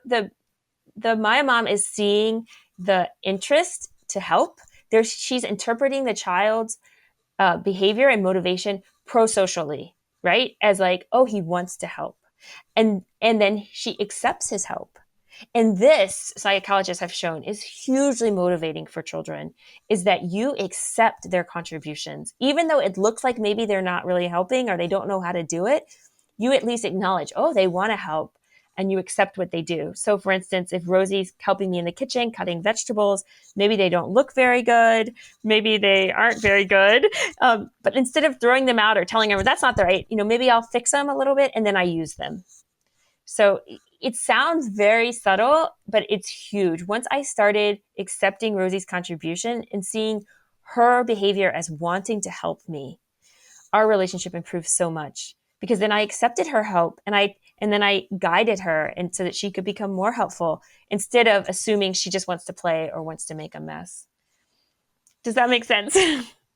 Speaker 1: my mom is seeing the interest to help. She's interpreting the child's behavior and motivation pro-socially, right? As like, oh, he wants to help. And then she accepts his help. And this, psychologists have shown, is hugely motivating for children, is that you accept their contributions. Even though it looks like maybe they're not really helping or they don't know how to do it, you at least acknowledge, oh, they want to help, and you accept what they do. So for instance, if Rosy's helping me in the kitchen, cutting vegetables, maybe they don't look very good, maybe they aren't very good. But instead of throwing them out or telling her that's not the right, maybe I'll fix them a little bit and then I use them. So it sounds very subtle, but it's huge. Once I started accepting Rosy's contribution and seeing her behavior as wanting to help me, our relationship improved so much, because then I accepted her help and then I guided her, and so that she could become more helpful instead of assuming she just wants to play or wants to make a mess. Does that make sense?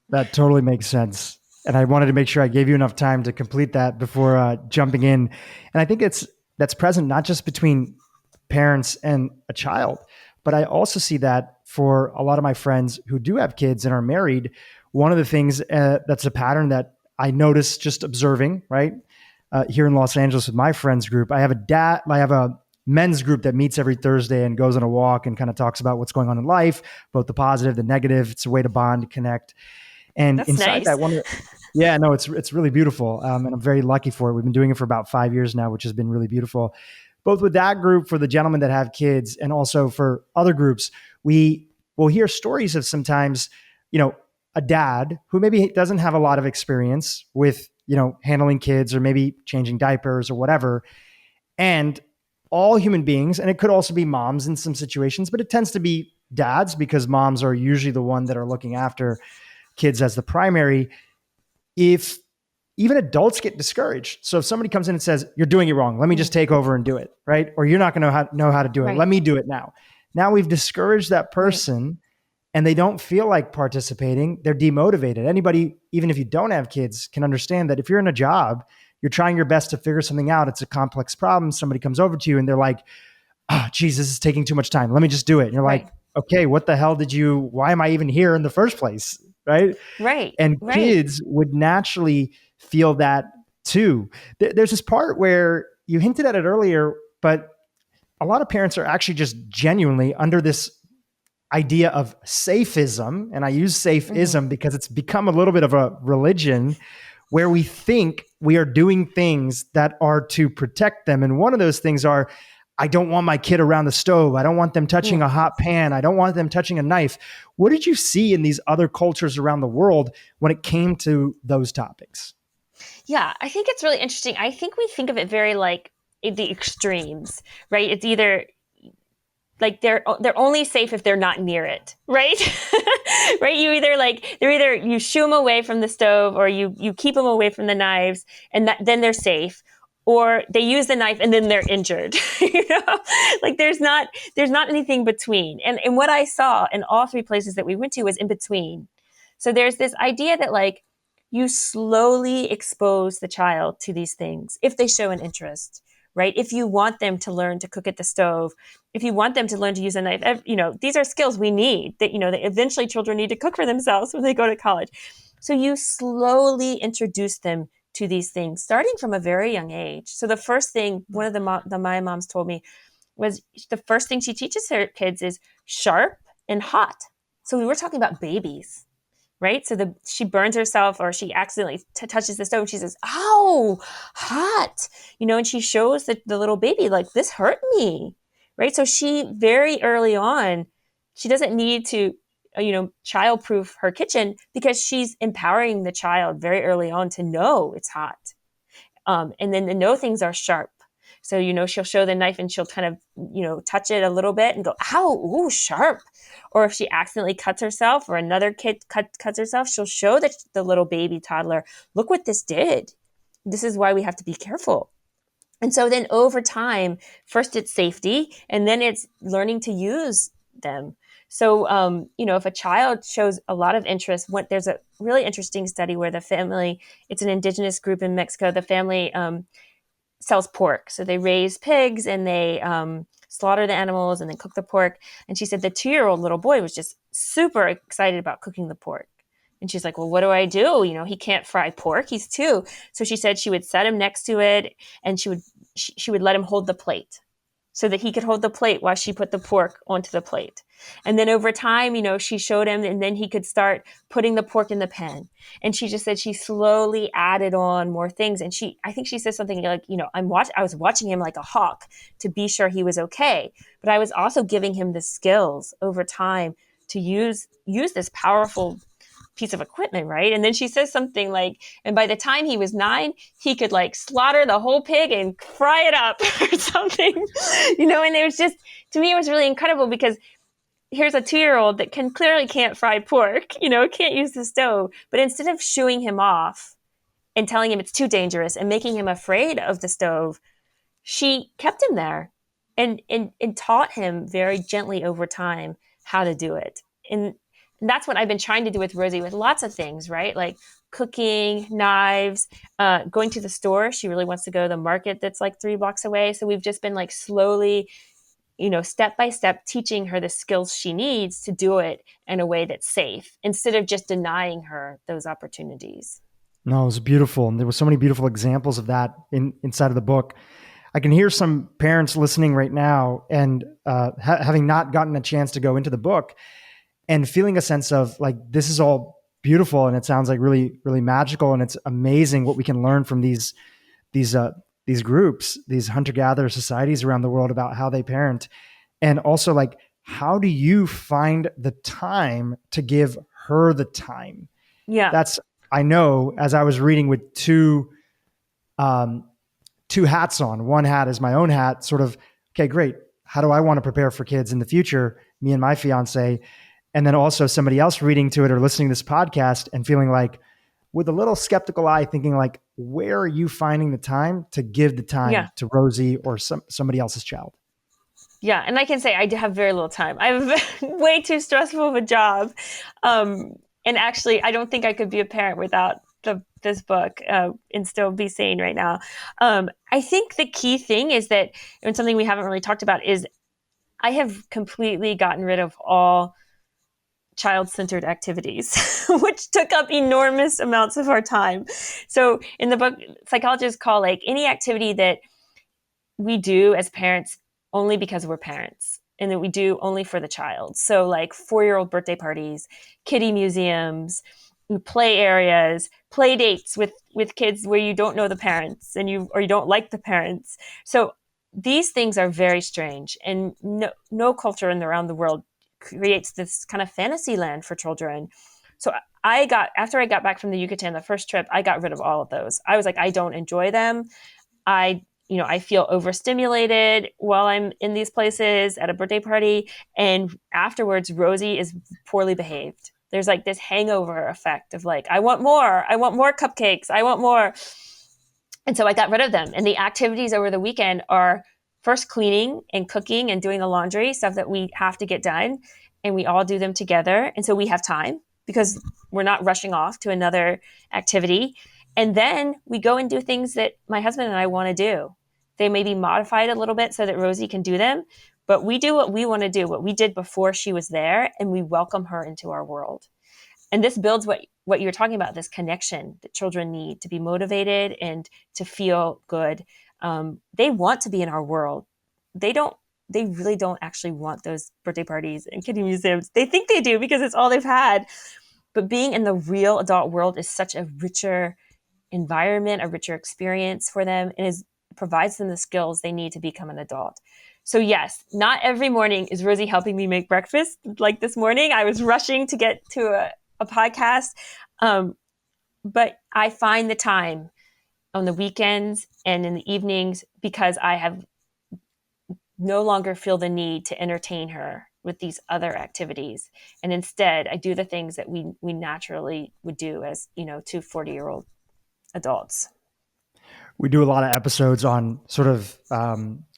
Speaker 2: That totally makes sense. And I wanted to make sure I gave you enough time to complete that before jumping in. And I think that's present not just between parents and a child, but I also see that for a lot of my friends who do have kids and are married. One of the things that's a pattern that I noticed just observing, right? Here in Los Angeles with my friends group, I have a men's group that meets every Thursday and goes on a walk and kind of talks about what's going on in life, both the positive, the negative. It's a way to bond, connect. And
Speaker 1: that's
Speaker 2: inside
Speaker 1: nice.
Speaker 2: that one, yeah, no, it's really beautiful. And I'm very lucky for it. We've been doing it for about 5 years now, which has been really beautiful. Both with that group for the gentlemen that have kids and also for other groups, we will hear stories of sometimes, a dad who maybe doesn't have a lot of experience with, handling kids or maybe changing diapers or whatever. And all human beings, and it could also be moms in some situations, but it tends to be dads because moms are usually the one that are looking after kids as the primary. If even adults get discouraged. So if somebody comes in and says, you're doing it wrong, let me just take over and do it, right? Or you're not going to know how to do it.
Speaker 1: Right.
Speaker 2: Let me do it now. Now we've discouraged that person. Right. And they don't feel like participating. They're demotivated. Anybody, even if you don't have kids, can understand that if you're in a job, you're trying your best to figure something out. It's a complex problem. Somebody comes over to you and they're like, oh, geez, this is taking too much time. Let me just do it. And you're like, okay, what the hell why am I even here in the first place? Right.
Speaker 1: Right.
Speaker 2: And kids would naturally feel that too. There's this part where you hinted at it earlier, but a lot of parents are actually just genuinely under this idea of safism. And I use safism because it's become a little bit of a religion where we think we are doing things that are to protect them. And one of those things are, I don't want my kid around the stove. I don't want them touching a hot pan. I don't want them touching a knife. What did you see in these other cultures around the world when it came to those topics?
Speaker 1: Yeah, I think it's really interesting. I think we think of it very like the extremes, right? It's either like they're only safe if they're not near it, right? Right? You shoo them away from the stove, or you keep them away from the knives, and then they're safe, or they use the knife and then they're injured. Like there's not anything between. And what I saw in all three places that we went to was in between. So there's this idea that like you slowly expose the child to these things if they show an interest. Right? If you want them to learn to cook at the stove, if you want them to learn to use a knife, these are skills we need that eventually children need to cook for themselves when they go to college. So you slowly introduce them to these things starting from a very young age. So the first thing one of my moms told me was the first thing she teaches her kids is sharp and hot. So we were talking about babies. Right? So she burns herself, or she accidentally touches the stove, and she says, "Oh, hot!" And she shows the little baby, like, this hurt me. Right? So she very early on, she doesn't need to, childproof her kitchen, because she's empowering the child very early on to know it's hot. And then to know things are sharp. So, she'll show the knife and she'll kind of, touch it a little bit and go, ow, ooh, sharp. Or if she accidentally cuts herself, or another kid cuts herself, she'll show the little baby toddler, look what this did. This is why we have to be careful. And so then over time, first it's safety, and then it's learning to use them. So, if a child shows a lot of interest, there's a really interesting study where the family, it's an indigenous group in Mexico, the family sells pork. So they raise pigs and they slaughter the animals and then cook the pork. And she said the 2-year-old little boy was just super excited about cooking the pork. And she's like, well, what do I do? He can't fry pork. He's 2. So she said she would set him next to it and she would let him hold the plate so that he could hold the plate while she put the pork onto the plate. And then over time, she showed him, and then he could start putting the pork in the pan. And she just said she slowly added on more things. And I think she said something like, I was watching him like a hawk to be sure he was okay. But I was also giving him the skills over time to use this powerful piece of equipment, right? And then she says something like, and by the time he was 9, he could like slaughter the whole pig and fry it up or something, and it was just, to me, it was really incredible because here's a 2-year-old that clearly can't fry pork, can't use the stove, but instead of shooing him off and telling him it's too dangerous and making him afraid of the stove, she kept him there and taught him very gently over time how to do it. And that's what I've been trying to do with Rosy with lots of things, right? Like cooking, knives, going to the store. She really wants to go to the market that's like 3 blocks away. So we've just been like slowly, step by step, teaching her the skills she needs to do it in a way that's safe instead of just denying her those opportunities.
Speaker 2: No, it was beautiful. And there were so many beautiful examples of that inside of the book. I can hear some parents listening right now and having not gotten a chance to go into the book and feeling a sense of like, this is all beautiful. And it sounds like really, really magical. And it's amazing what we can learn from these groups, these hunter-gatherer societies around the world about how they parent. And also like, how do you find the time to give her the time?
Speaker 1: Yeah.
Speaker 2: I know as I was reading with two hats on, one hat is my own hat, sort of, okay, great. How do I want to prepare for kids in the future? Me and my fiance. And then also somebody else reading to it or listening to this podcast and feeling like with a little skeptical eye thinking like, where are you finding the time to give the time to Rosy or somebody else's child?
Speaker 1: Yeah. And I can say I have very little time. I have way too stressful of a job. And actually, I don't think I could be a parent without this book and still be sane right now. I think the key thing is that, and something we haven't really talked about, is I have completely gotten rid of all child-centered activities, which took up enormous amounts of our time. So in the book, psychologists call like any activity that we do as parents only because we're parents and that we do only for the child. So like 4-year-old birthday parties, kiddie museums, play areas, play dates with kids where you don't know the parents and you don't like the parents. So these things are very strange, and no culture around the world creates this kind of fantasy land for children. So after I got back from the Yucatan, the first trip, I got rid of all of those. I was like, I don't enjoy them. I feel overstimulated while I'm in these places at a birthday party. And afterwards, Rosy is poorly behaved. There's like this hangover effect of like, I want more cupcakes. I want more. And so I got rid of them. And the activities over the weekend are first cleaning and cooking and doing the laundry, stuff that we have to get done. And we all do them together. And so we have time because we're not rushing off to another activity. And then we go and do things that my husband and I want to do. They may be modified a little bit so that Rosy can do them, but we do what we want to do, what we did before she was there, and we welcome her into our world. And this builds what you're talking about, this connection that children need to be motivated and to feel good. They want to be in our world. They really don't actually want those birthday parties and kiddie museums. They think they do because it's all they've had. But being in the real adult world is such a richer environment, a richer experience for them, and provides them the skills they need to become an adult. So yes, not every morning is Rosy helping me make breakfast. Like this morning, I was rushing to get to a podcast. But I find the time on the weekends and in the evenings because I have no longer feel the need to entertain her with these other activities. And instead, I do the things that we naturally would do as, 2 40-year-old adults.
Speaker 2: We do a lot of episodes on sort of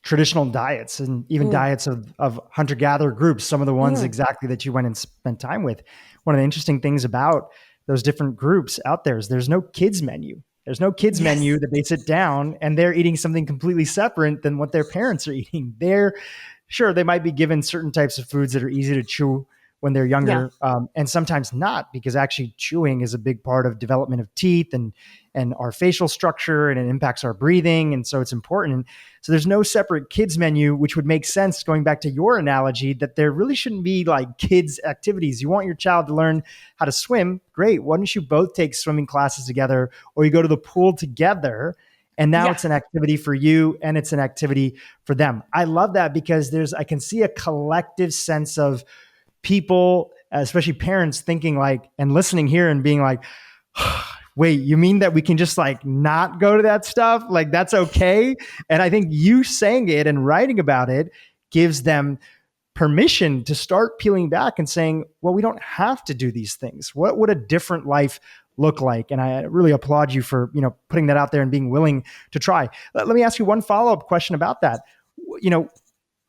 Speaker 2: traditional diets and even
Speaker 1: Mm,
Speaker 2: diets of hunter-gatherer groups, some of the ones
Speaker 1: mm,
Speaker 2: exactly that you went and spent time with. One of the interesting things about those different groups out there is there's no kids menu. There's no kids
Speaker 1: yes.
Speaker 2: menu that they sit down and they're eating something completely separate than what their parents are eating. They're sure they might be given certain types of foods that are easy to chew when they're
Speaker 1: Yeah.
Speaker 2: younger, and sometimes not, because actually chewing is a big part of development of teeth and our facial structure, and it impacts our breathing, and so it's important. So there's no separate kids menu, which would make sense going back to your analogy that there really shouldn't be like kids activities. You want your child to learn how to swim, great. Why don't you both take swimming classes together, or you go to the pool together? And now
Speaker 1: Yeah.
Speaker 2: it's an activity for you and it's an activity for them. I love that because I can see a collective sense of people, especially parents, thinking like and listening here and being like, wait, you mean that we can just like not go to that stuff? Like that's okay? And I think you saying it and writing about it gives them permission to start peeling back and saying, well, we don't have to do these things. What would a different life look like? And I really applaud you for, putting that out there and being willing to try. Let me ask you one follow-up question about that. You know,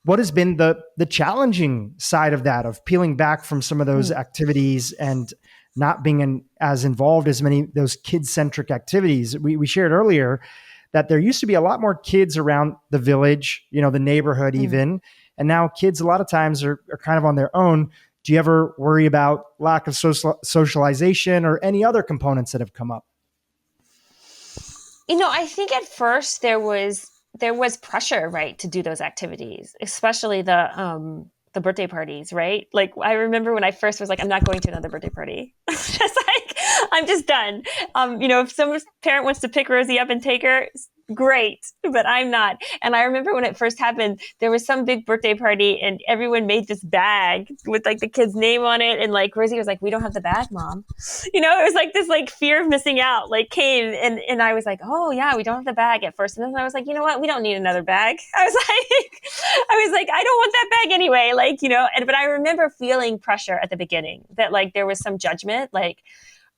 Speaker 2: what has been the challenging side of that, of peeling back from some of those
Speaker 1: Mm.
Speaker 2: activities and not being as involved as many those kid-centric activities? We shared earlier that there used to be a lot more kids around the village, the neighborhood
Speaker 1: Mm.
Speaker 2: even, and now kids a lot of times are kind of on their own. Do you ever worry about lack of socialization or any other components that have come up?
Speaker 1: I think at first there was pressure, right, to do those activities, especially the birthday parties, right? Like I remember when I first was like, I'm not going to another birthday party. Just like I'm just done. If some parent wants to pick Rosie up and take her, great, but I'm not. And I remember when it first happened, there was some big birthday party and everyone made this bag with like the kid's name on it. And like Rosie was like, we don't have the bag, mom. It was like this like fear of missing out like came and I was like, oh yeah, we don't have the bag at first. And then I was like, you know what? We don't need another bag. I don't want that bag anyway. But I remember feeling pressure at the beginning that like there was some judgment, like,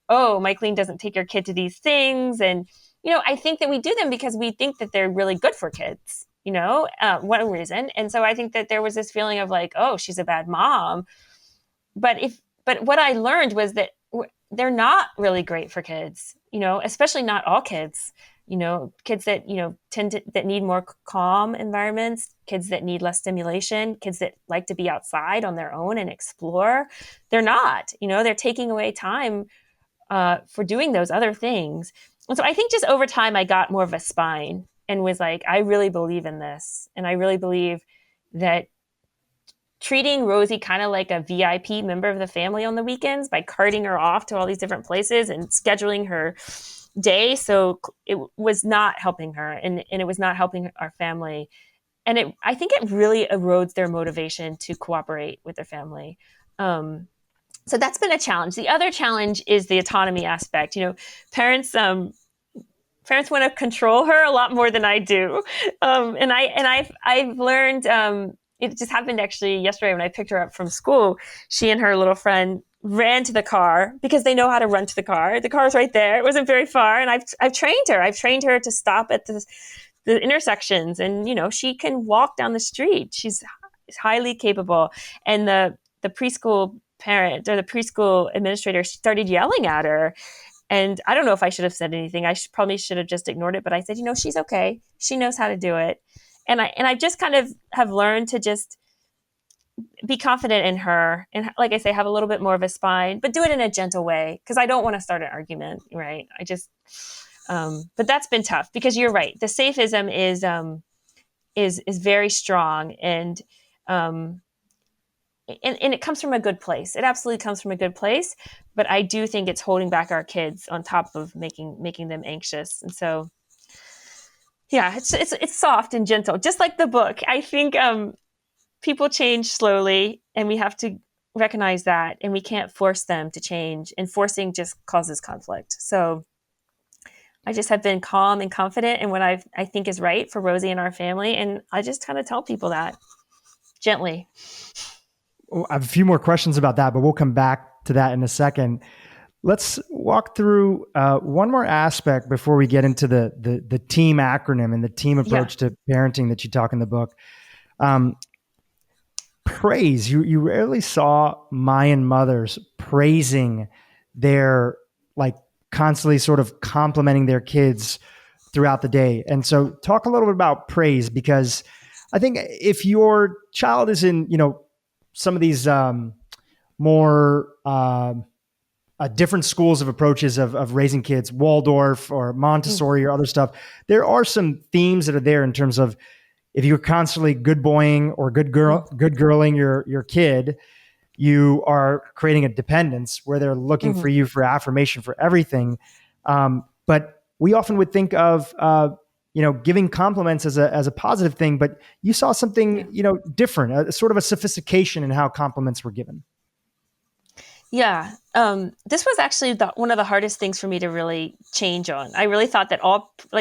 Speaker 1: oh, Michaeleen doesn't take her kid to these things. And, I think that we do them because we think that they're really good for kids, one reason. And so I think that there was this feeling of like, oh, she's a bad mom. But what I learned was that they're not really great for kids, especially not all kids, kids that, that need more calm environments, kids that need less stimulation, kids that like to be outside on their own and explore. They're not, they're taking away time for doing those other things. And so I think just over time, I got more of a spine and was like, I really believe in this. And I really believe that treating Rosie kind of like a VIP member of the family on the weekends by carting her off to all these different places and scheduling her day. So it was not helping her and it was not helping our family. And I think it really erodes their motivation to cooperate with their family. So that's been a challenge. The other challenge is the autonomy aspect. Parents parents want to control her a lot more than I do, and I've learned. It just happened actually yesterday when I picked her up from school. She and her little friend ran to the car because they know how to run to the car. The car's right there. It wasn't very far, and I've trained her. I've trained her to stop at the intersections, and she can walk down the street. She's highly capable, and the preschool parent or the preschool administrator started yelling at her. And I don't know if I should have said anything. I probably should have just ignored it. But I said, she's okay. She knows how to do it. And I just kind of have learned to just be confident in her. And like I say, have a little bit more of a spine, but do it in a gentle way. Because I don't want to start an argument, right? But that's been tough because you're right. The safism is very strong. And it comes from a good place. It absolutely comes from a good place, but I do think it's holding back our kids on top of making them anxious. And so, yeah, it's soft and gentle, just like the book. I think people change slowly, and we have to recognize that, and we can't force them to change. And forcing just causes conflict. So, I just have been calm and confident in what I think is right for Rosie and our family, and I just kind of tell people that gently.
Speaker 2: I have a few more questions about that, but we'll come back to that in a second. Let's walk through one more aspect before we get into the team acronym and the team
Speaker 1: Yeah.
Speaker 2: approach to parenting that you talk in the book. Um, Praise. You rarely saw Mayan mothers praising their, like, constantly sort of complimenting their kids throughout the day. And so talk a little bit about praise, because I think if your child is in, some of these more different schools of approaches of raising kids, Waldorf or Montessori or other stuff, there are some themes that are there in terms of, if you're constantly good boying or good girling your kid, you are creating a dependence where they're looking for you for affirmation for everything. But we often would think of giving compliments as a positive thing, but you saw something different, a sort of a sophistication in how compliments were given.
Speaker 1: Yeah. This was actually one of the hardest things for me to really change on. I really thought that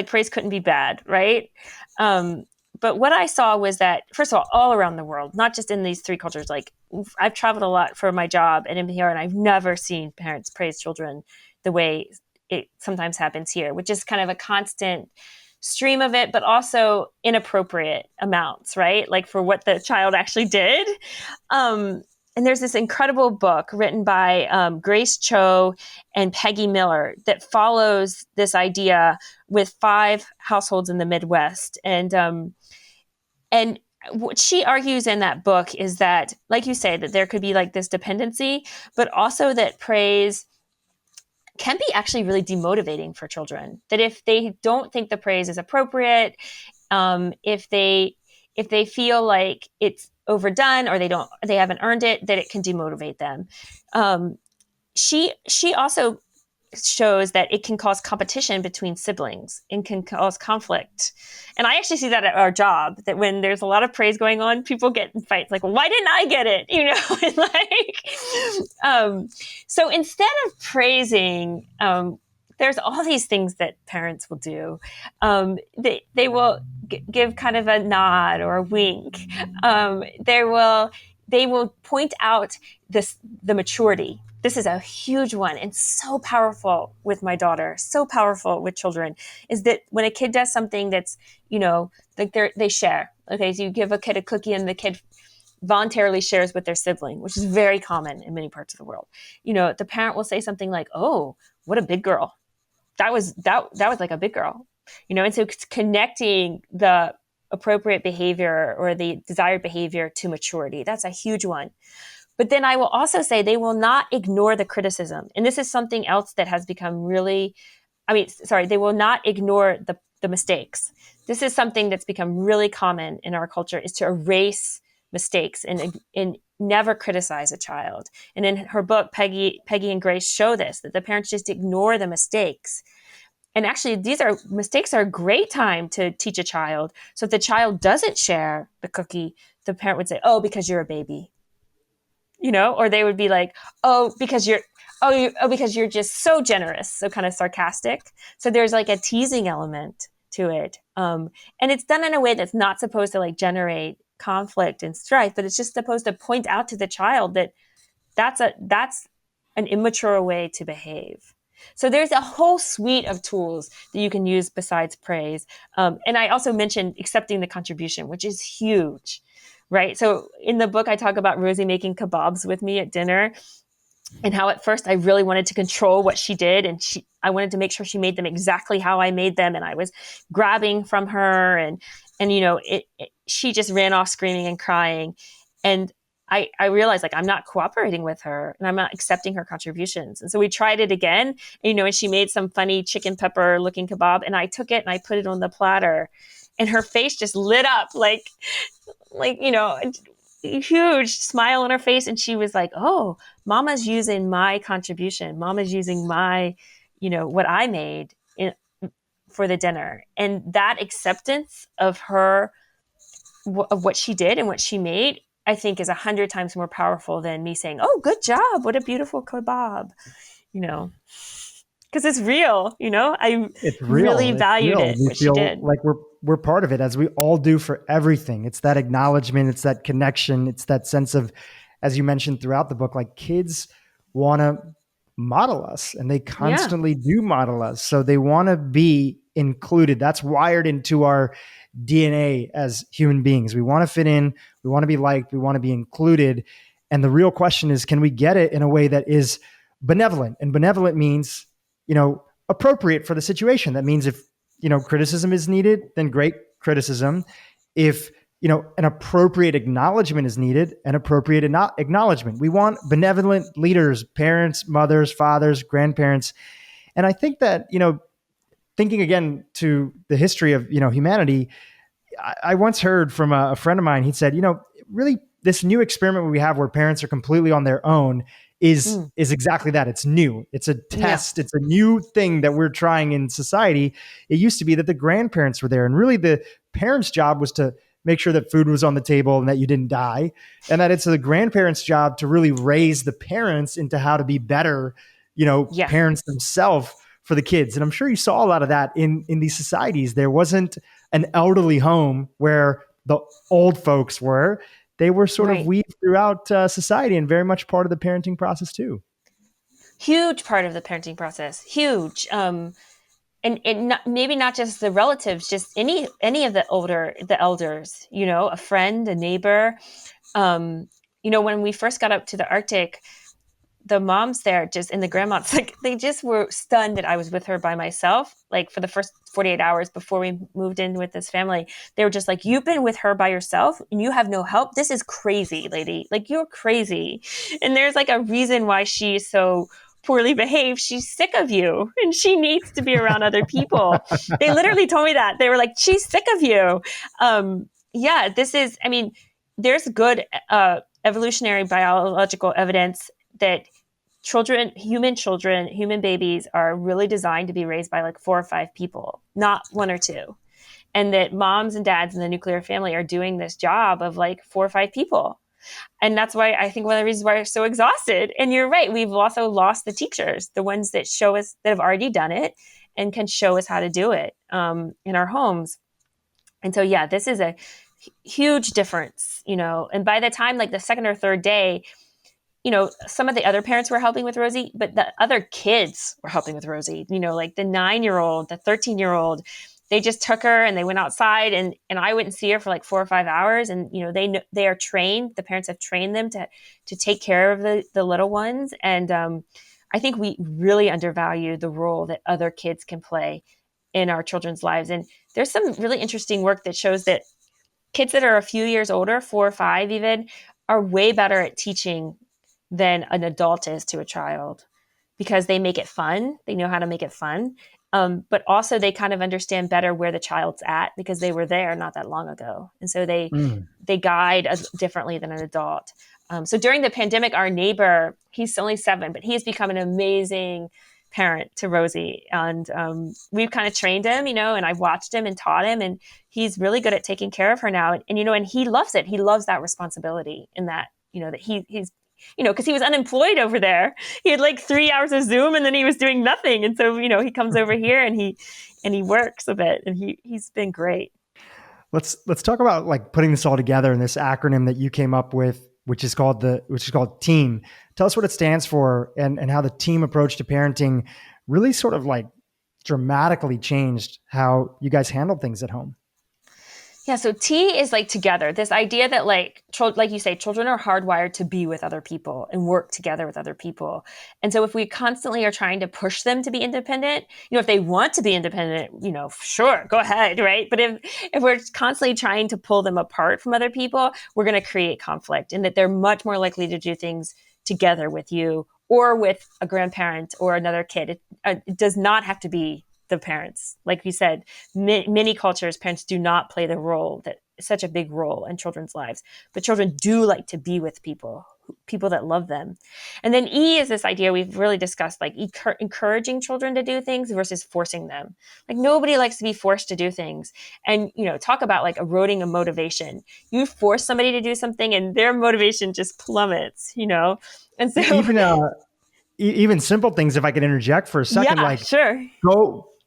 Speaker 1: praise couldn't be bad, right? But what I saw was that, first of all around the world, not just in these three cultures, like I've traveled a lot for my job and NPR, and I've never seen parents praise children the way it sometimes happens here, which is kind of a constant stream of it, but also inappropriate amounts, right? Like for what the child actually did. And there's this incredible book written by Grace Cho and Peggy Miller that follows this idea with 5 households in the Midwest. And what she argues in that book is that, like you say, that there could be like this dependency, but also that praise can be actually really demotivating for children. That if they don't think the praise is appropriate, if they feel like it's overdone or they haven't earned it, that it can demotivate them. She also shows that it can cause competition between siblings and can cause conflict. And I actually see that at our job, that when there's a lot of praise going on, people get in fights like, well, why didn't I get it? And so instead of praising, there's all these things that parents will do. They will give kind of a nod or a wink. They will point out the maturity. This is a huge one and so powerful with my daughter, so powerful with children, is that when a kid does something that's, like they share. Okay, so you give a kid a cookie and the kid voluntarily shares with their sibling, which is very common in many parts of the world. The parent will say something like, "Oh, what a big girl. That was like a big girl." And so it's connecting the appropriate behavior or the desired behavior to maturity. That's a huge one. But then I will also say they will not ignore the criticism. And this is something else that has become they will not ignore the mistakes. This is something that's become really common in our culture, is to erase mistakes and never criticize a child. And in her book, Peggy and Grace show this, that the parents just ignore the mistakes. And actually, mistakes are a great time to teach a child. So if the child doesn't share the cookie, the parent would say, "Oh, because you're a baby." Or they would be like, because you're just so generous, so kind of sarcastic. So there's like a teasing element to it. And it's done in a way that's not supposed to like generate conflict and strife, but it's just supposed to point out to the child that that's an immature way to behave. So there's a whole suite of tools that you can use besides praise. And I also mentioned accepting the contribution, which is huge. Right. So in the book, I talk about Rosy making kebabs with me at dinner, and how at first I really wanted to control what she did. And I wanted to make sure she made them exactly how I made them. And I was grabbing from her and she just ran off screaming and crying. And I realized, like, I'm not cooperating with her and I'm not accepting her contributions. And so we tried it again, and she made some funny chicken pepper looking kebab, and I took it and I put it on the platter, and her face just lit up like, a huge smile on her face. And she was like, "Oh, Mama's using my contribution. Mama's using my, what I made for the dinner." And that acceptance of her, of what she did and what she made, I think is 100 times more powerful than me saying, "Oh, good job. What a beautiful kebab," because it's real,
Speaker 2: It's real.
Speaker 1: Really valued it,
Speaker 2: We
Speaker 1: what she
Speaker 2: feel
Speaker 1: did.
Speaker 2: like we're part of it, as we all do for everything. It's that acknowledgement. It's that connection. It's that sense of, as you mentioned throughout the book, like, kids want to model us, and they
Speaker 1: Yeah.
Speaker 2: constantly do model us. So they want to be included. That's wired into our DNA as human beings. We want to fit in, we want to be liked, we want to be included. And the real question is, can we get it in a way that is benevolent? And benevolent means, appropriate for the situation. That means if, criticism is needed, then great criticism. If, an appropriate acknowledgement is needed, an appropriate acknowledgement. We want benevolent leaders, parents, mothers, fathers, grandparents. And I think that, thinking again to the history of, humanity, I once heard from a friend of mine. He said, really this new experiment we have where parents are completely on their own is exactly that. It's new. It's a test. Yeah. It's a new thing that we're trying in society. It used to be that the grandparents were there, and really the parents' job was to make sure that food was on the table and that you didn't die. And that it's the grandparents' job to really raise the parents into how to be better, parents themselves for the kids. And I'm sure you saw a lot of that in these societies. There wasn't an elderly home where the old folks were. They were sort of weaved throughout society, and very much part of the parenting process too.
Speaker 1: Huge part of the parenting process. Huge. And not, maybe not just the relatives, just any of the elders, a friend, a neighbor. When we first got up to the Arctic, the moms there and the grandmas, they just were stunned that I was with her by myself. Like for the first 48 hours before we moved in with this family, they were just like, you've been with her by yourself and you have no help. This is crazy, lady. Like, you're crazy. And there's like a reason why she's so poorly behaved. She's sick of you and she needs to be around other people. They literally told me that. They were like, she's sick of you. There's good evolutionary biological evidence that human babies are really designed to be raised by like 4 or 5 people, not 1 or 2. And that moms and dads in the nuclear family are doing this job of like 4 or 5 people. And that's why I think one of the reasons why we're so exhausted. And you're right. We've also lost the teachers, the ones that show us, that have already done it and can show us how to do it in our homes. And so, this is a huge difference, and by the time like the second or third day, some of the other parents were helping with Rosy, but the other kids were helping with Rosy, like the 9-year-old, the 13-year-old, they just took her and they went outside and I wouldn't see her for like 4 or 5 hours. And, they are trained, the parents have trained them to take care of the little ones. And I think we really undervalue the role that other kids can play in our children's lives. And there's some really interesting work that shows that kids that are a few years older, 4 or 5 even, are way better at teaching than an adult is to a child, because they make it fun. They know how to make it fun. But also they kind of understand better where the child's at because they were there not that long ago. And so they guide differently than an adult. So during the pandemic, our neighbor, he's only 7, but he's become an amazing parent to Rosy. And we've kind of trained him, and I've watched him and taught him, and he's really good at taking care of her now. And he loves it. He loves that responsibility in that, that he's, because he was unemployed over there. He had like 3 hours of Zoom and then he was doing nothing. And so, he comes over here and he works a bit, and he's been great.
Speaker 2: Let's talk about like putting this all together in this acronym that you came up with, which is called TEAM. Tell us what it stands for and how the team approach to parenting really sort of like dramatically changed how you guys handle things at home.
Speaker 1: Yeah. So T is like together. This idea that like you say, children are hardwired to be with other people and work together with other people. And so if we constantly are trying to push them to be independent, if they want to be independent, sure, go ahead. Right. But if we're constantly trying to pull them apart from other people, we're going to create conflict, and that they're much more likely to do things together with you or with a grandparent or another kid. It does not have to be the parents. Like you said, many cultures, parents do not play the role that such a big role in children's lives, but children do like to be with people that love them. And then E is this idea we've really discussed, like encouraging children to do things versus forcing them. Like nobody likes to be forced to do things. And, talk about like eroding a motivation. You force somebody to do something and their motivation just plummets, And so
Speaker 2: even simple things, if I could interject for a second,
Speaker 1: sure.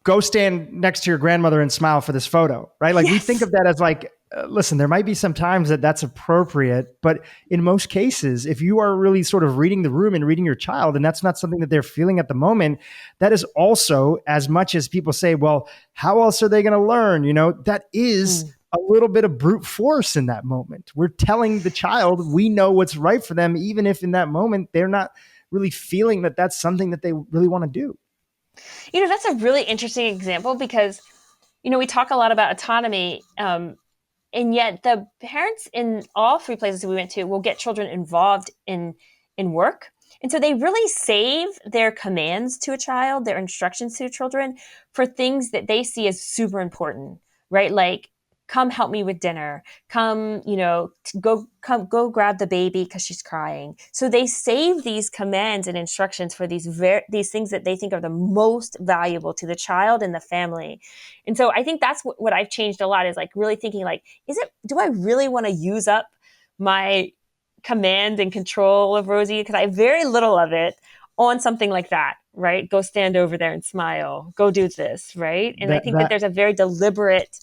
Speaker 2: Go stand next to your grandmother and smile for this photo, right? Like we think of that as like listen, there might be some times that that's appropriate, but in most cases, if you are really sort of reading the room and reading your child, and that's not something that they're feeling at the moment, that is also, as much as people say, well, how else are they going to learn? That is a little bit of brute force in that moment. We're telling the child we know what's right for them, even if in that moment they're not really feeling that that's something that they really want to do.
Speaker 1: That's a really interesting example because, we talk a lot about autonomy. And yet the parents in all three places we went to will get children involved in work. And so they really save their commands to a child, their instructions to children, for things that they see as super important, right? Like, come help me with dinner. Come, go grab the baby because she's crying. So they save these commands and instructions for these things that they think are the most valuable to the child and the family. And so I think that's what I've changed a lot, is like really thinking like, do I really want to use up my command and control of Rosy? Because I have very little of it on something like that, right? Go stand over there and smile. Go do this, right? And I think that there's a very deliberate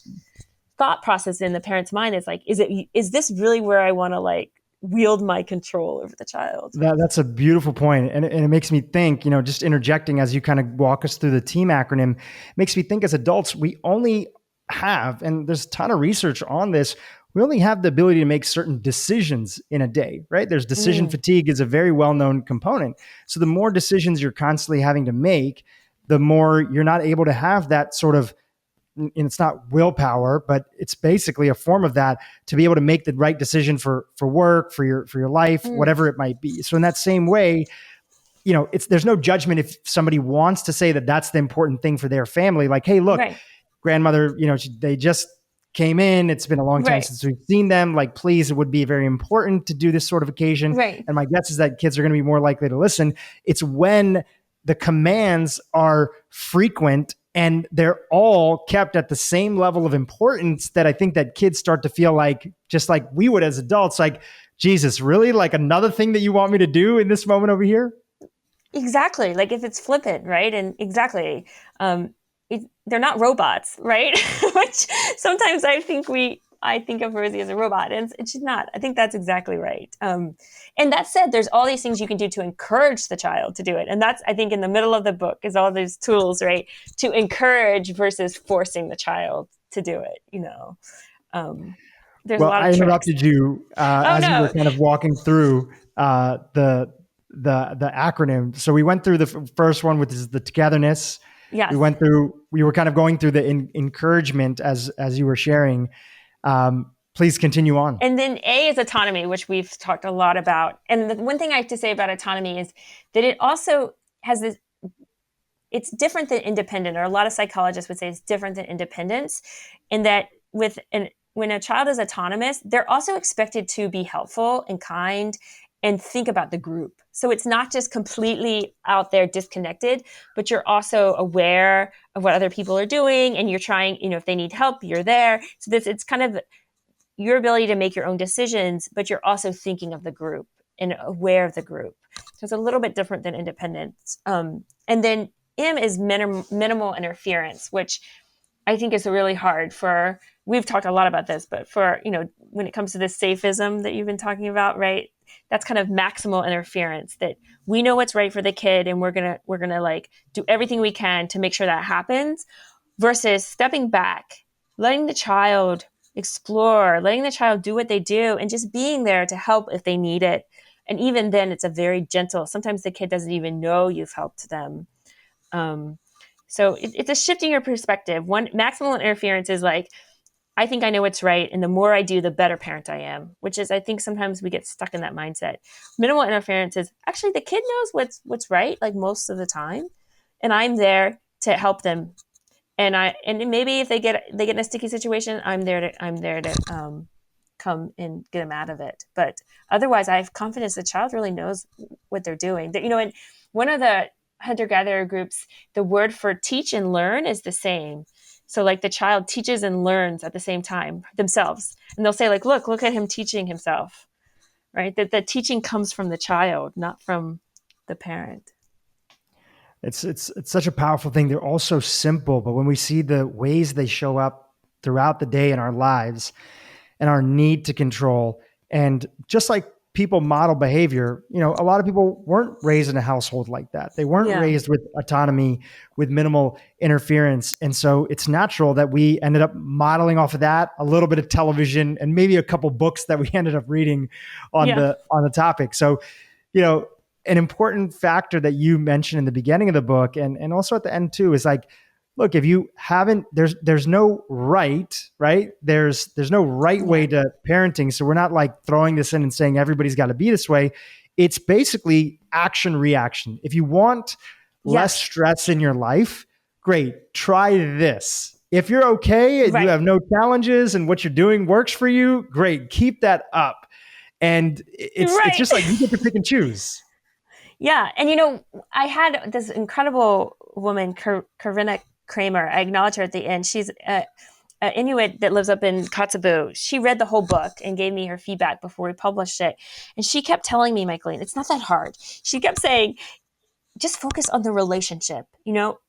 Speaker 1: thought process in the parent's mind. Is like, is this really where I want to like wield my control over the child?
Speaker 2: That's a beautiful point. And it makes me think, just interjecting as you kind of walk us through the TEAM acronym, makes me think as adults, we only have, and there's a ton of research on this, we only have the ability to make certain decisions in a day, right? There's decision fatigue is a very well-known component. So the more decisions you're constantly having to make, the more you're not able to have that sort of, and it's not willpower, but it's basically a form of that, to be able to make the right decision for work, for your life, whatever it might be. So in that same way, there's no judgment if somebody wants to say that that's the important thing for their family. Like, hey, look, grandmother, they just came in. It's been a long time since we've seen them. Like, please, it would be very important to do this sort of occasion.
Speaker 1: Right.
Speaker 2: And my guess is that kids are going to be more likely to listen. It's when the commands are frequent and they're all kept at the same level of importance that I think that kids start to feel like, just like we would as adults, like, Jesus, really? Like another thing that you want me to do in this moment over here?
Speaker 1: Exactly. Like if it's flippant, right? And exactly. They're not robots, right? Which sometimes I think of Rosy as a robot, and she's not. I think that's exactly right. And that said, there's all these things you can do to encourage the child to do it. And that's, I think, in the middle of the book is all these tools, right? To encourage versus forcing the child to do it, There's a lot of
Speaker 2: I
Speaker 1: tricks.
Speaker 2: interrupted you you were kind of walking through the acronym. So we went through the first one, which is the togetherness.
Speaker 1: Yes.
Speaker 2: We were kind of going through the encouragement as you were sharing. Please continue on.
Speaker 1: And then A is autonomy, which we've talked a lot about. And the one thing I have to say about autonomy is that it also has this, it's different than independent, or a lot of psychologists would say it's different than independence, in that when a child is autonomous, they're also expected to be helpful and kind and think about the group. So it's not just completely out there disconnected, but you're also aware of what other people are doing, and you're trying, if they need help, you're there. So it's kind of your ability to make your own decisions, but you're also thinking of the group and aware of the group. So it's a little bit different than independence. And then M is minimal interference, which I think is really hard for, we've talked a lot about this, but for, when it comes to this safism that you've been talking about, right? That's kind of maximal interference, that we know what's right for the kid and we're going to like do everything we can to make sure that happens, versus stepping back, letting the child explore, letting the child do what they do, and just being there to help if they need it. And even then, it's a very gentle, sometimes the kid doesn't even know you've helped them. So it's a shifting your perspective. One maximal interference is like, I think I know what's right, and the more I do, the better parent I am, which is, I think sometimes we get stuck in that mindset. Minimal interference is actually the kid knows what's right, like most of the time, and I'm there to help them. And maybe if they get in a sticky situation, I'm there to come and get them out of it. But otherwise, I have confidence the child really knows what they're doing. That, in one of the hunter-gatherer groups, the word for teach and learn is the same. So like the child teaches and learns at the same time themselves. And they'll say like, look at him teaching himself, right? That the teaching comes from the child, not from the parent.
Speaker 2: It's such a powerful thing. They're all so simple, but when we see the ways they show up throughout the day in our lives, and our need to control. And just like people model behavior, a lot of people weren't raised in a household like that. They weren't
Speaker 1: Yeah.
Speaker 2: raised with autonomy, with minimal interference. And so it's natural that we ended up modeling off of that, a little bit of television and maybe a couple books that we ended up reading on the topic. So, an important factor that you mentioned in the beginning of the book and also at the end too is like, look, if you haven't, there's no right? There's no right way to parenting. So we're not like throwing this in and saying everybody's got to be this way. It's basically action reaction. If you want less stress in your life, great, try this. If you're okay and you have no challenges and what you're doing works for you, great, keep that up. And it's just like you get to pick and choose.
Speaker 1: Yeah. And, I had this incredible woman, Karina Kramer. I acknowledge her at the end. She's an Inuit that lives up in Kotzebue. She read the whole book and gave me her feedback before we published it. And she kept telling me, Michaeleen, it's not that hard. She kept saying, just focus on the relationship.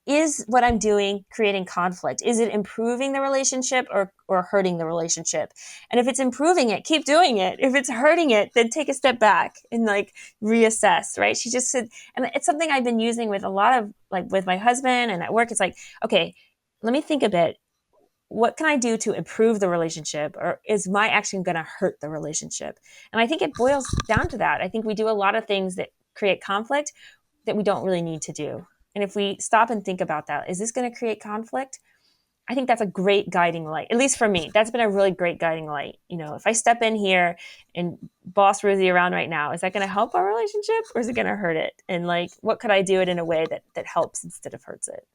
Speaker 1: Is what I'm doing creating conflict? Is it improving the relationship or hurting the relationship? And if it's improving it, keep doing it. If it's hurting it, then take a step back and like reassess, right? She just said, and it's something I've been using with a lot of like with my husband and at work. It's like, okay, let me think a bit. What can I do to improve the relationship, or is my action going to hurt the relationship? And I think it boils down to that. I think we do a lot of things that create conflict that we don't really need to do. And if we stop and think about that, is this going to create conflict? I think that's a great guiding light, at least for me. That's been a really great guiding light. If I step in here and boss Rosy around right now, is that going to help our relationship or is it going to hurt it? And like, what could I do it in a way that helps instead of hurts it?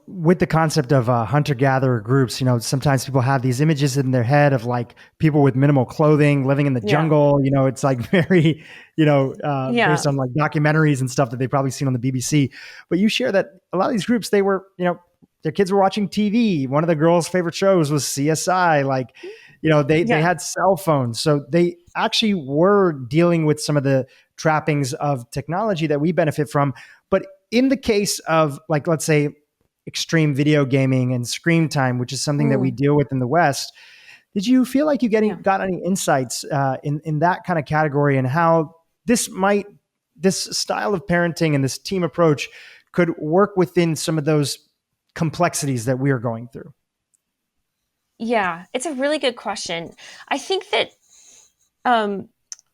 Speaker 2: With the concept of hunter-gatherer groups, sometimes people have these images in their head of like people with minimal clothing living in the jungle. It's like very, based on like documentaries and stuff that they've probably seen on the BBC. But you share that a lot of these groups, they were, their kids were watching TV. One of the girls' favorite shows was CSI. Like, they had cell phones. So they actually were dealing with some of the trappings of technology that we benefit from. But in the case of like, let's say, extreme video gaming and screen time, which is something that we deal with in the West. Did you feel like you got any insights in that kind of category and how this style of parenting and this team approach could work within some of those complexities that we are going through?
Speaker 1: Yeah, it's a really good question. I think that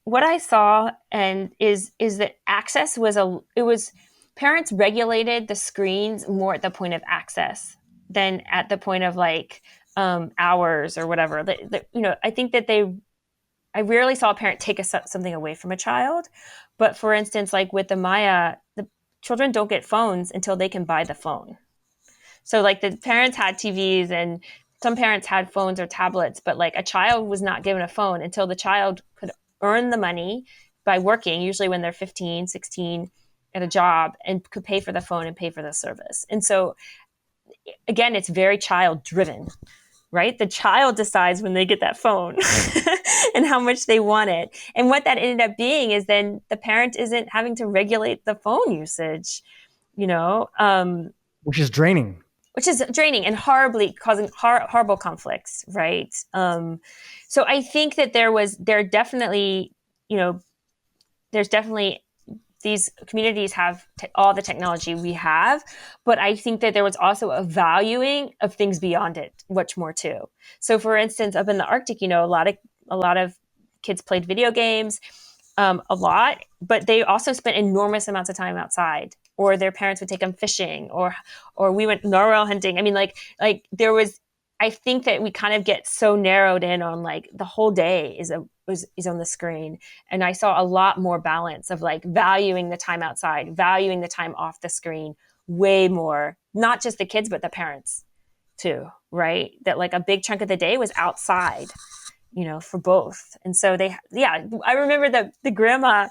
Speaker 1: what I saw is that access was parents regulated the screens more at the point of access than at the point of like hours or whatever. I think that I rarely saw a parent take something away from a child. But for instance, like with the Maya, the children don't get phones until they can buy the phone. So like the parents had TVs and some parents had phones or tablets, but like a child was not given a phone until the child could earn the money by working, usually when they're 15, 16, at a job, and could pay for the phone and pay for the service. And so again, it's very child driven, right? The child decides when they get that phone and how much they want it. And what that ended up being is then the parent isn't having to regulate the phone usage,
Speaker 2: which is draining.
Speaker 1: And causing horrible conflicts, right? So I think that there's definitely these communities have all the technology we have, but I think that there was also a valuing of things beyond it, much more too. So for instance, up in the Arctic, a lot of kids played video games, a lot, but they also spent enormous amounts of time outside, or their parents would take them fishing, or we went narwhal hunting. I mean, like there was, I think that we kind of get so narrowed in on like the whole day is on the screen. And I saw a lot more balance of like valuing the time outside, valuing the time off the screen way more, not just the kids, but the parents too, right? That like a big chunk of the day was outside, for both. And so I remember the grandma,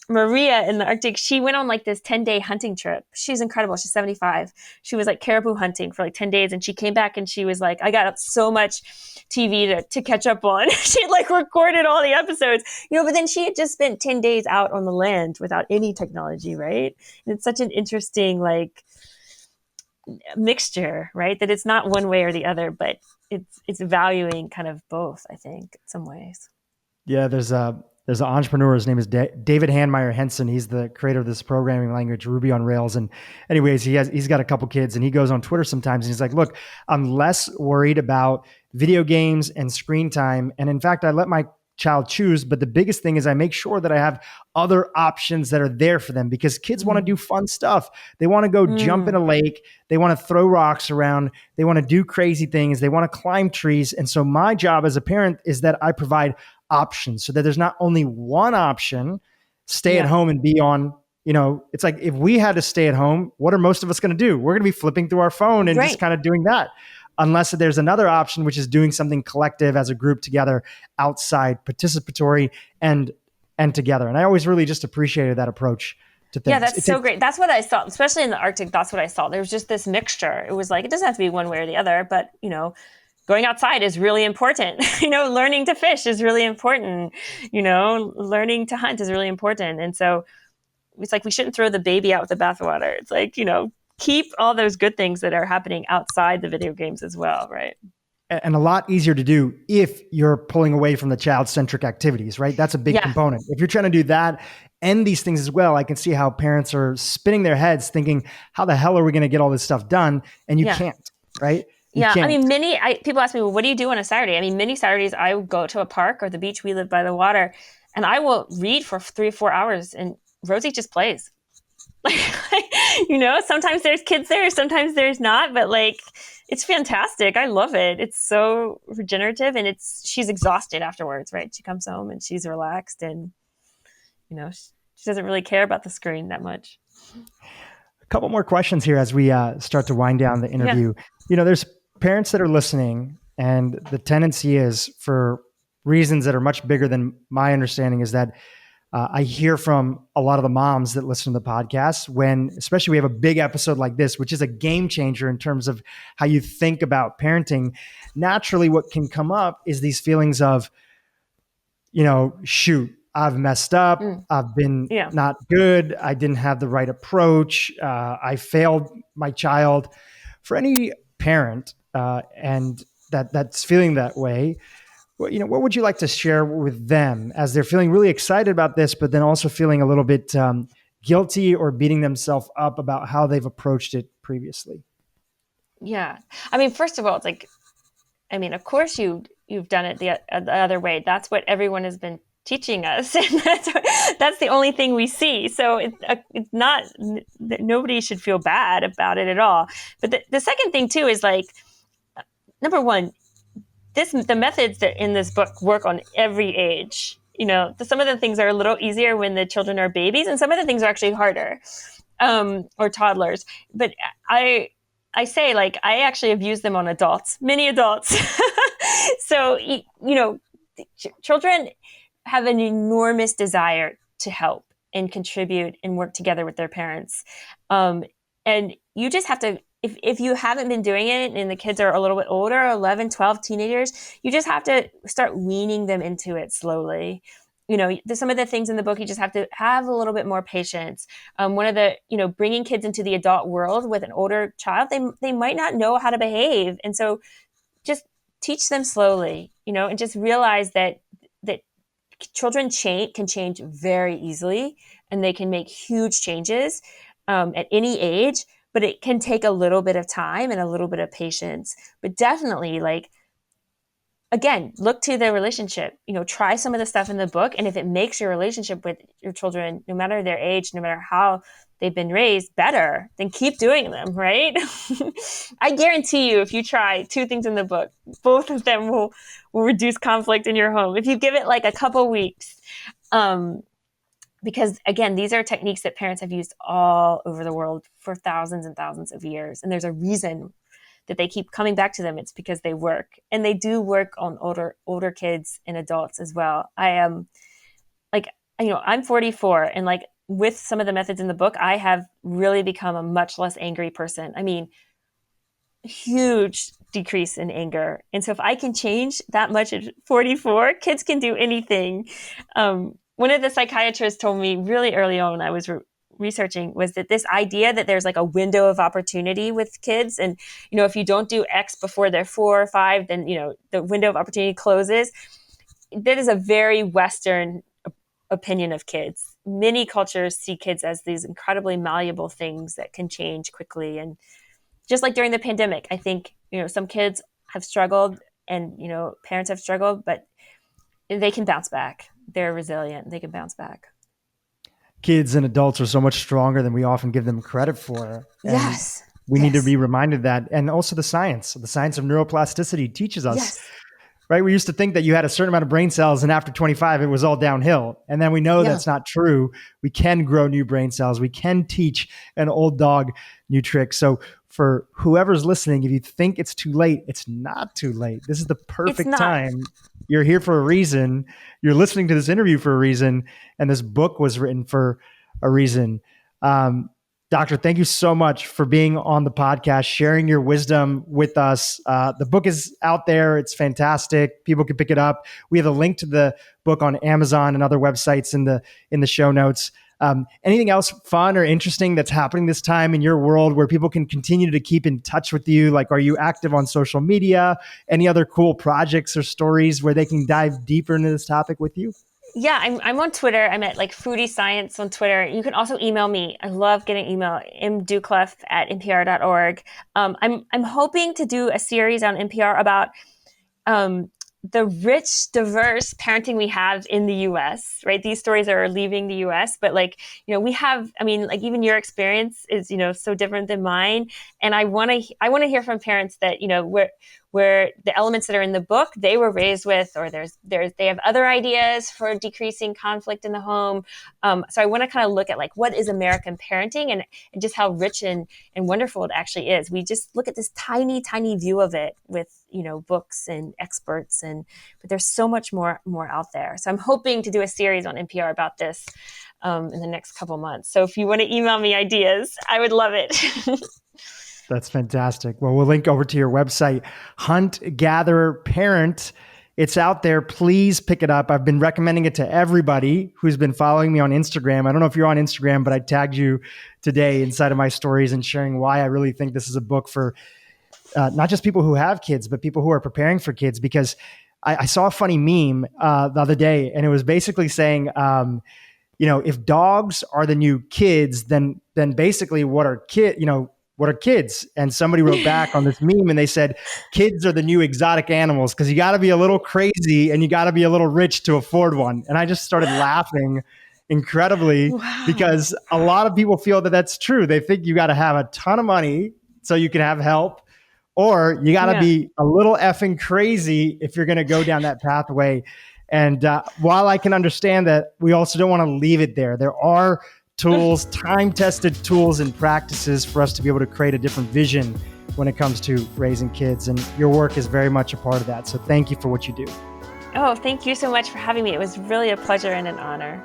Speaker 1: Maria in the Arctic, she went on like this 10-day hunting trip. She's incredible. She's 75. She was like caribou hunting for like 10 days. And she came back and she was like, I got so much TV to catch up on. She had like recorded all the episodes, but then she had just spent 10 days out on the land without any technology. Right. And it's such an interesting, like, mixture, right? That it's not one way or the other, but it's valuing kind of both, I think, in some ways.
Speaker 2: Yeah, there's an entrepreneur. His name is David Handmeyer Henson. He's the creator of this programming language, Ruby on Rails. And anyways, he's got a couple kids, and he goes on Twitter sometimes, and he's like, "Look, I'm less worried about video games and screen time, and in fact, I let my child choose. But the biggest thing is I make sure that I have other options that are there for them, because kids want to do fun stuff. They want to go jump in a lake. They want to throw rocks around. They want to do crazy things. They want to climb trees. And so my job as a parent is that I provide options so that there's not only one option, stay at home and be on, it's like if we had to stay at home, what are most of us going to do? We're going to be flipping through our phone and just kind of doing that. Unless there's another option, which is doing something collective as a group together, outside, participatory, and together. And I always really just appreciated that approach to things.
Speaker 1: Yeah, that's so great. That's what I saw, especially in the Arctic. That's what I saw. There was just this mixture. It was like, it doesn't have to be one way or the other, but, going outside is really important. Learning to fish is really important. Learning to hunt is really important. And so it's like, we shouldn't throw the baby out with the bathwater. It's like, keep all those good things that are happening outside the video games as well, right?
Speaker 2: And a lot easier to do if you're pulling away from the child-centric activities, right? That's a big component. If you're trying to do that and these things as well, I can see how parents are spinning their heads thinking, how the hell are we going to get all this stuff done? And you can't, right?
Speaker 1: People ask me, well, what do you do on a Saturday? I mean, many Saturdays I would go to a park or the beach. We live by the water, and I will read for 3 or 4 hours, and Rosy just plays. Sometimes there's kids there, sometimes there's not, but it's fantastic. I love it. It's so regenerative, and she's exhausted afterwards, right? She comes home and she's relaxed, and she doesn't really care about the screen that much.
Speaker 2: A couple more questions here as we start to wind down the interview. There's parents that are listening, and the tendency is, for reasons that are much bigger than my understanding, is that I hear from a lot of the moms that listen to the podcast when, especially we have a big episode like this, which is a game changer in terms of how you think about parenting. Naturally, what can come up is these feelings of, shoot, I've messed up. I've been not good. I didn't have the right approach. I failed my child. For any parent and that's feeling that way, what would you like to share with them as they're feeling really excited about this, but then also feeling a little bit guilty or beating themselves up about how they've approached it previously?
Speaker 1: Yeah. I mean, first of all, it's like, of course you've done it the other way. That's what everyone has been teaching us. And that's the only thing we see. So it's not, nobody should feel bad about it at all. But the second thing too is number one, the methods that in this book work on every age. Some of the things are a little easier when the children are babies, and some of the things are actually harder, or toddlers. But I say, I actually have used them on adults, many adults. So, children have an enormous desire to help and contribute and work together with their parents. And you just have to, if you haven't been doing it and the kids are a little bit older, 11, 12, teenagers, you just have to start weaning them into it slowly. Some of the things in the book, you just have to have a little bit more patience. One of the, bringing kids into the adult world with an older child, they might not know how to behave. And so just teach them slowly, and just realize that children can change very easily, and they can make huge changes at any age. But it can take a little bit of time and a little bit of patience. But definitely, again, look to the relationship. Try some of the stuff in the book. And if it makes your relationship with your children, no matter their age, no matter how they've been raised, better, then keep doing them, right? I guarantee you, if you try 2 things in the book, both of them will reduce conflict in your home. If you give it a couple weeks. Because again, these are techniques that parents have used all over the world for thousands and thousands of years. And there's a reason that they keep coming back to them. It's because they work, and they do work on older kids and adults as well. I am I'm 44, and with some of the methods in the book, I have really become a much less angry person. I mean, huge decrease in anger. And so if I can change that much at 44, kids can do anything. One of the psychiatrists told me really early on when I was researching was that this idea that there's like a window of opportunity with kids, and if you don't do X before they're 4 or 5, then the window of opportunity closes. That is a very Western opinion of kids. Many cultures see kids as these incredibly malleable things that can change quickly. And just like during the pandemic, I think some kids have struggled, and parents have struggled, but they can bounce back. They're resilient. They can bounce back.
Speaker 2: Kids and adults are so much stronger than we often give them credit for. And
Speaker 1: yes.
Speaker 2: We need to be reminded of that. And also the science of neuroplasticity teaches us, right? We used to think that you had a certain amount of brain cells, and after 25, it was all downhill. And then we know that's not true. We can grow new brain cells. We can teach an old dog new tricks. So for whoever's listening, if you think it's too late, it's not too late. This is the perfect time. You're here for a reason. You're listening to this interview for a reason. And this book was written for a reason. Doctor, thank you so much for being on the podcast, sharing your wisdom with us. The book is out there. It's fantastic. People can pick it up. We have a link to the book on Amazon and other websites in the show notes. Anything else fun or interesting that's happening this time in your world where people can continue to keep in touch with you? Like, are you active on social media? Any other cool projects or stories where they can dive deeper into this topic with you?
Speaker 1: Yeah, I'm on Twitter. I'm at like Foodie Science on Twitter. You can also email me. I love getting email, mdoucleff@npr.org. I'm hoping to do a series on NPR about the rich, diverse parenting we have in the U.S., right? These stories are leaving the U.S., but we have, even your experience is, so different than mine. And I want to hear from parents that, where the elements that are in the book, they were raised with, or they have other ideas for decreasing conflict in the home. So I want to kind of look at what is American parenting and just how rich and wonderful it actually is. We just look at this tiny, tiny view of it with, books and experts, but there's so much more out there. So I'm hoping to do a series on NPR about this in the next couple months. So if you want to email me ideas, I would love it.
Speaker 2: That's fantastic. Well, we'll link over to your website, Hunt, Gather, Parent. It's out there. Please pick it up. I've been recommending it to everybody who's been following me on Instagram. I don't know if you're on Instagram, but I tagged you today inside of my stories and sharing why I really think this is a book for not just people who have kids, but people who are preparing for kids. Because I saw a funny meme the other day, and it was basically saying, if dogs are the new kids, then basically what are kids? And somebody wrote back on this meme and they said, kids are the new exotic animals, because you got to be a little crazy and you got to be a little rich to afford one. And I just started laughing incredibly because a lot of people feel that that's true. They think you got to have a ton of money so you can have help, or you got to be a little effing crazy if you're going to go down that pathway. And while I can understand that, we also don't want to leave it there. There are tools, time-tested tools and practices for us to be able to create a different vision when it comes to raising kids. And your work is very much a part of that. So thank you for what you do.
Speaker 1: Oh, thank you so much for having me. It was really a pleasure and an honor.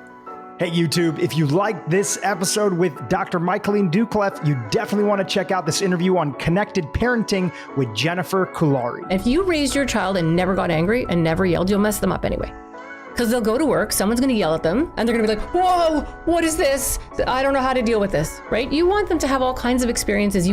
Speaker 2: Hey, YouTube, if you liked this episode with Dr. Michaeleen Doucleff, you definitely want to check out this interview on connected parenting with Jennifer Kulari.
Speaker 3: If you raised your child and never got angry and never yelled, you'll mess them up anyway. Because they'll go to work, someone's going to yell at them, and they're going to be like, whoa, what is this? I don't know how to deal with this, right? You want them to have all kinds of experiences.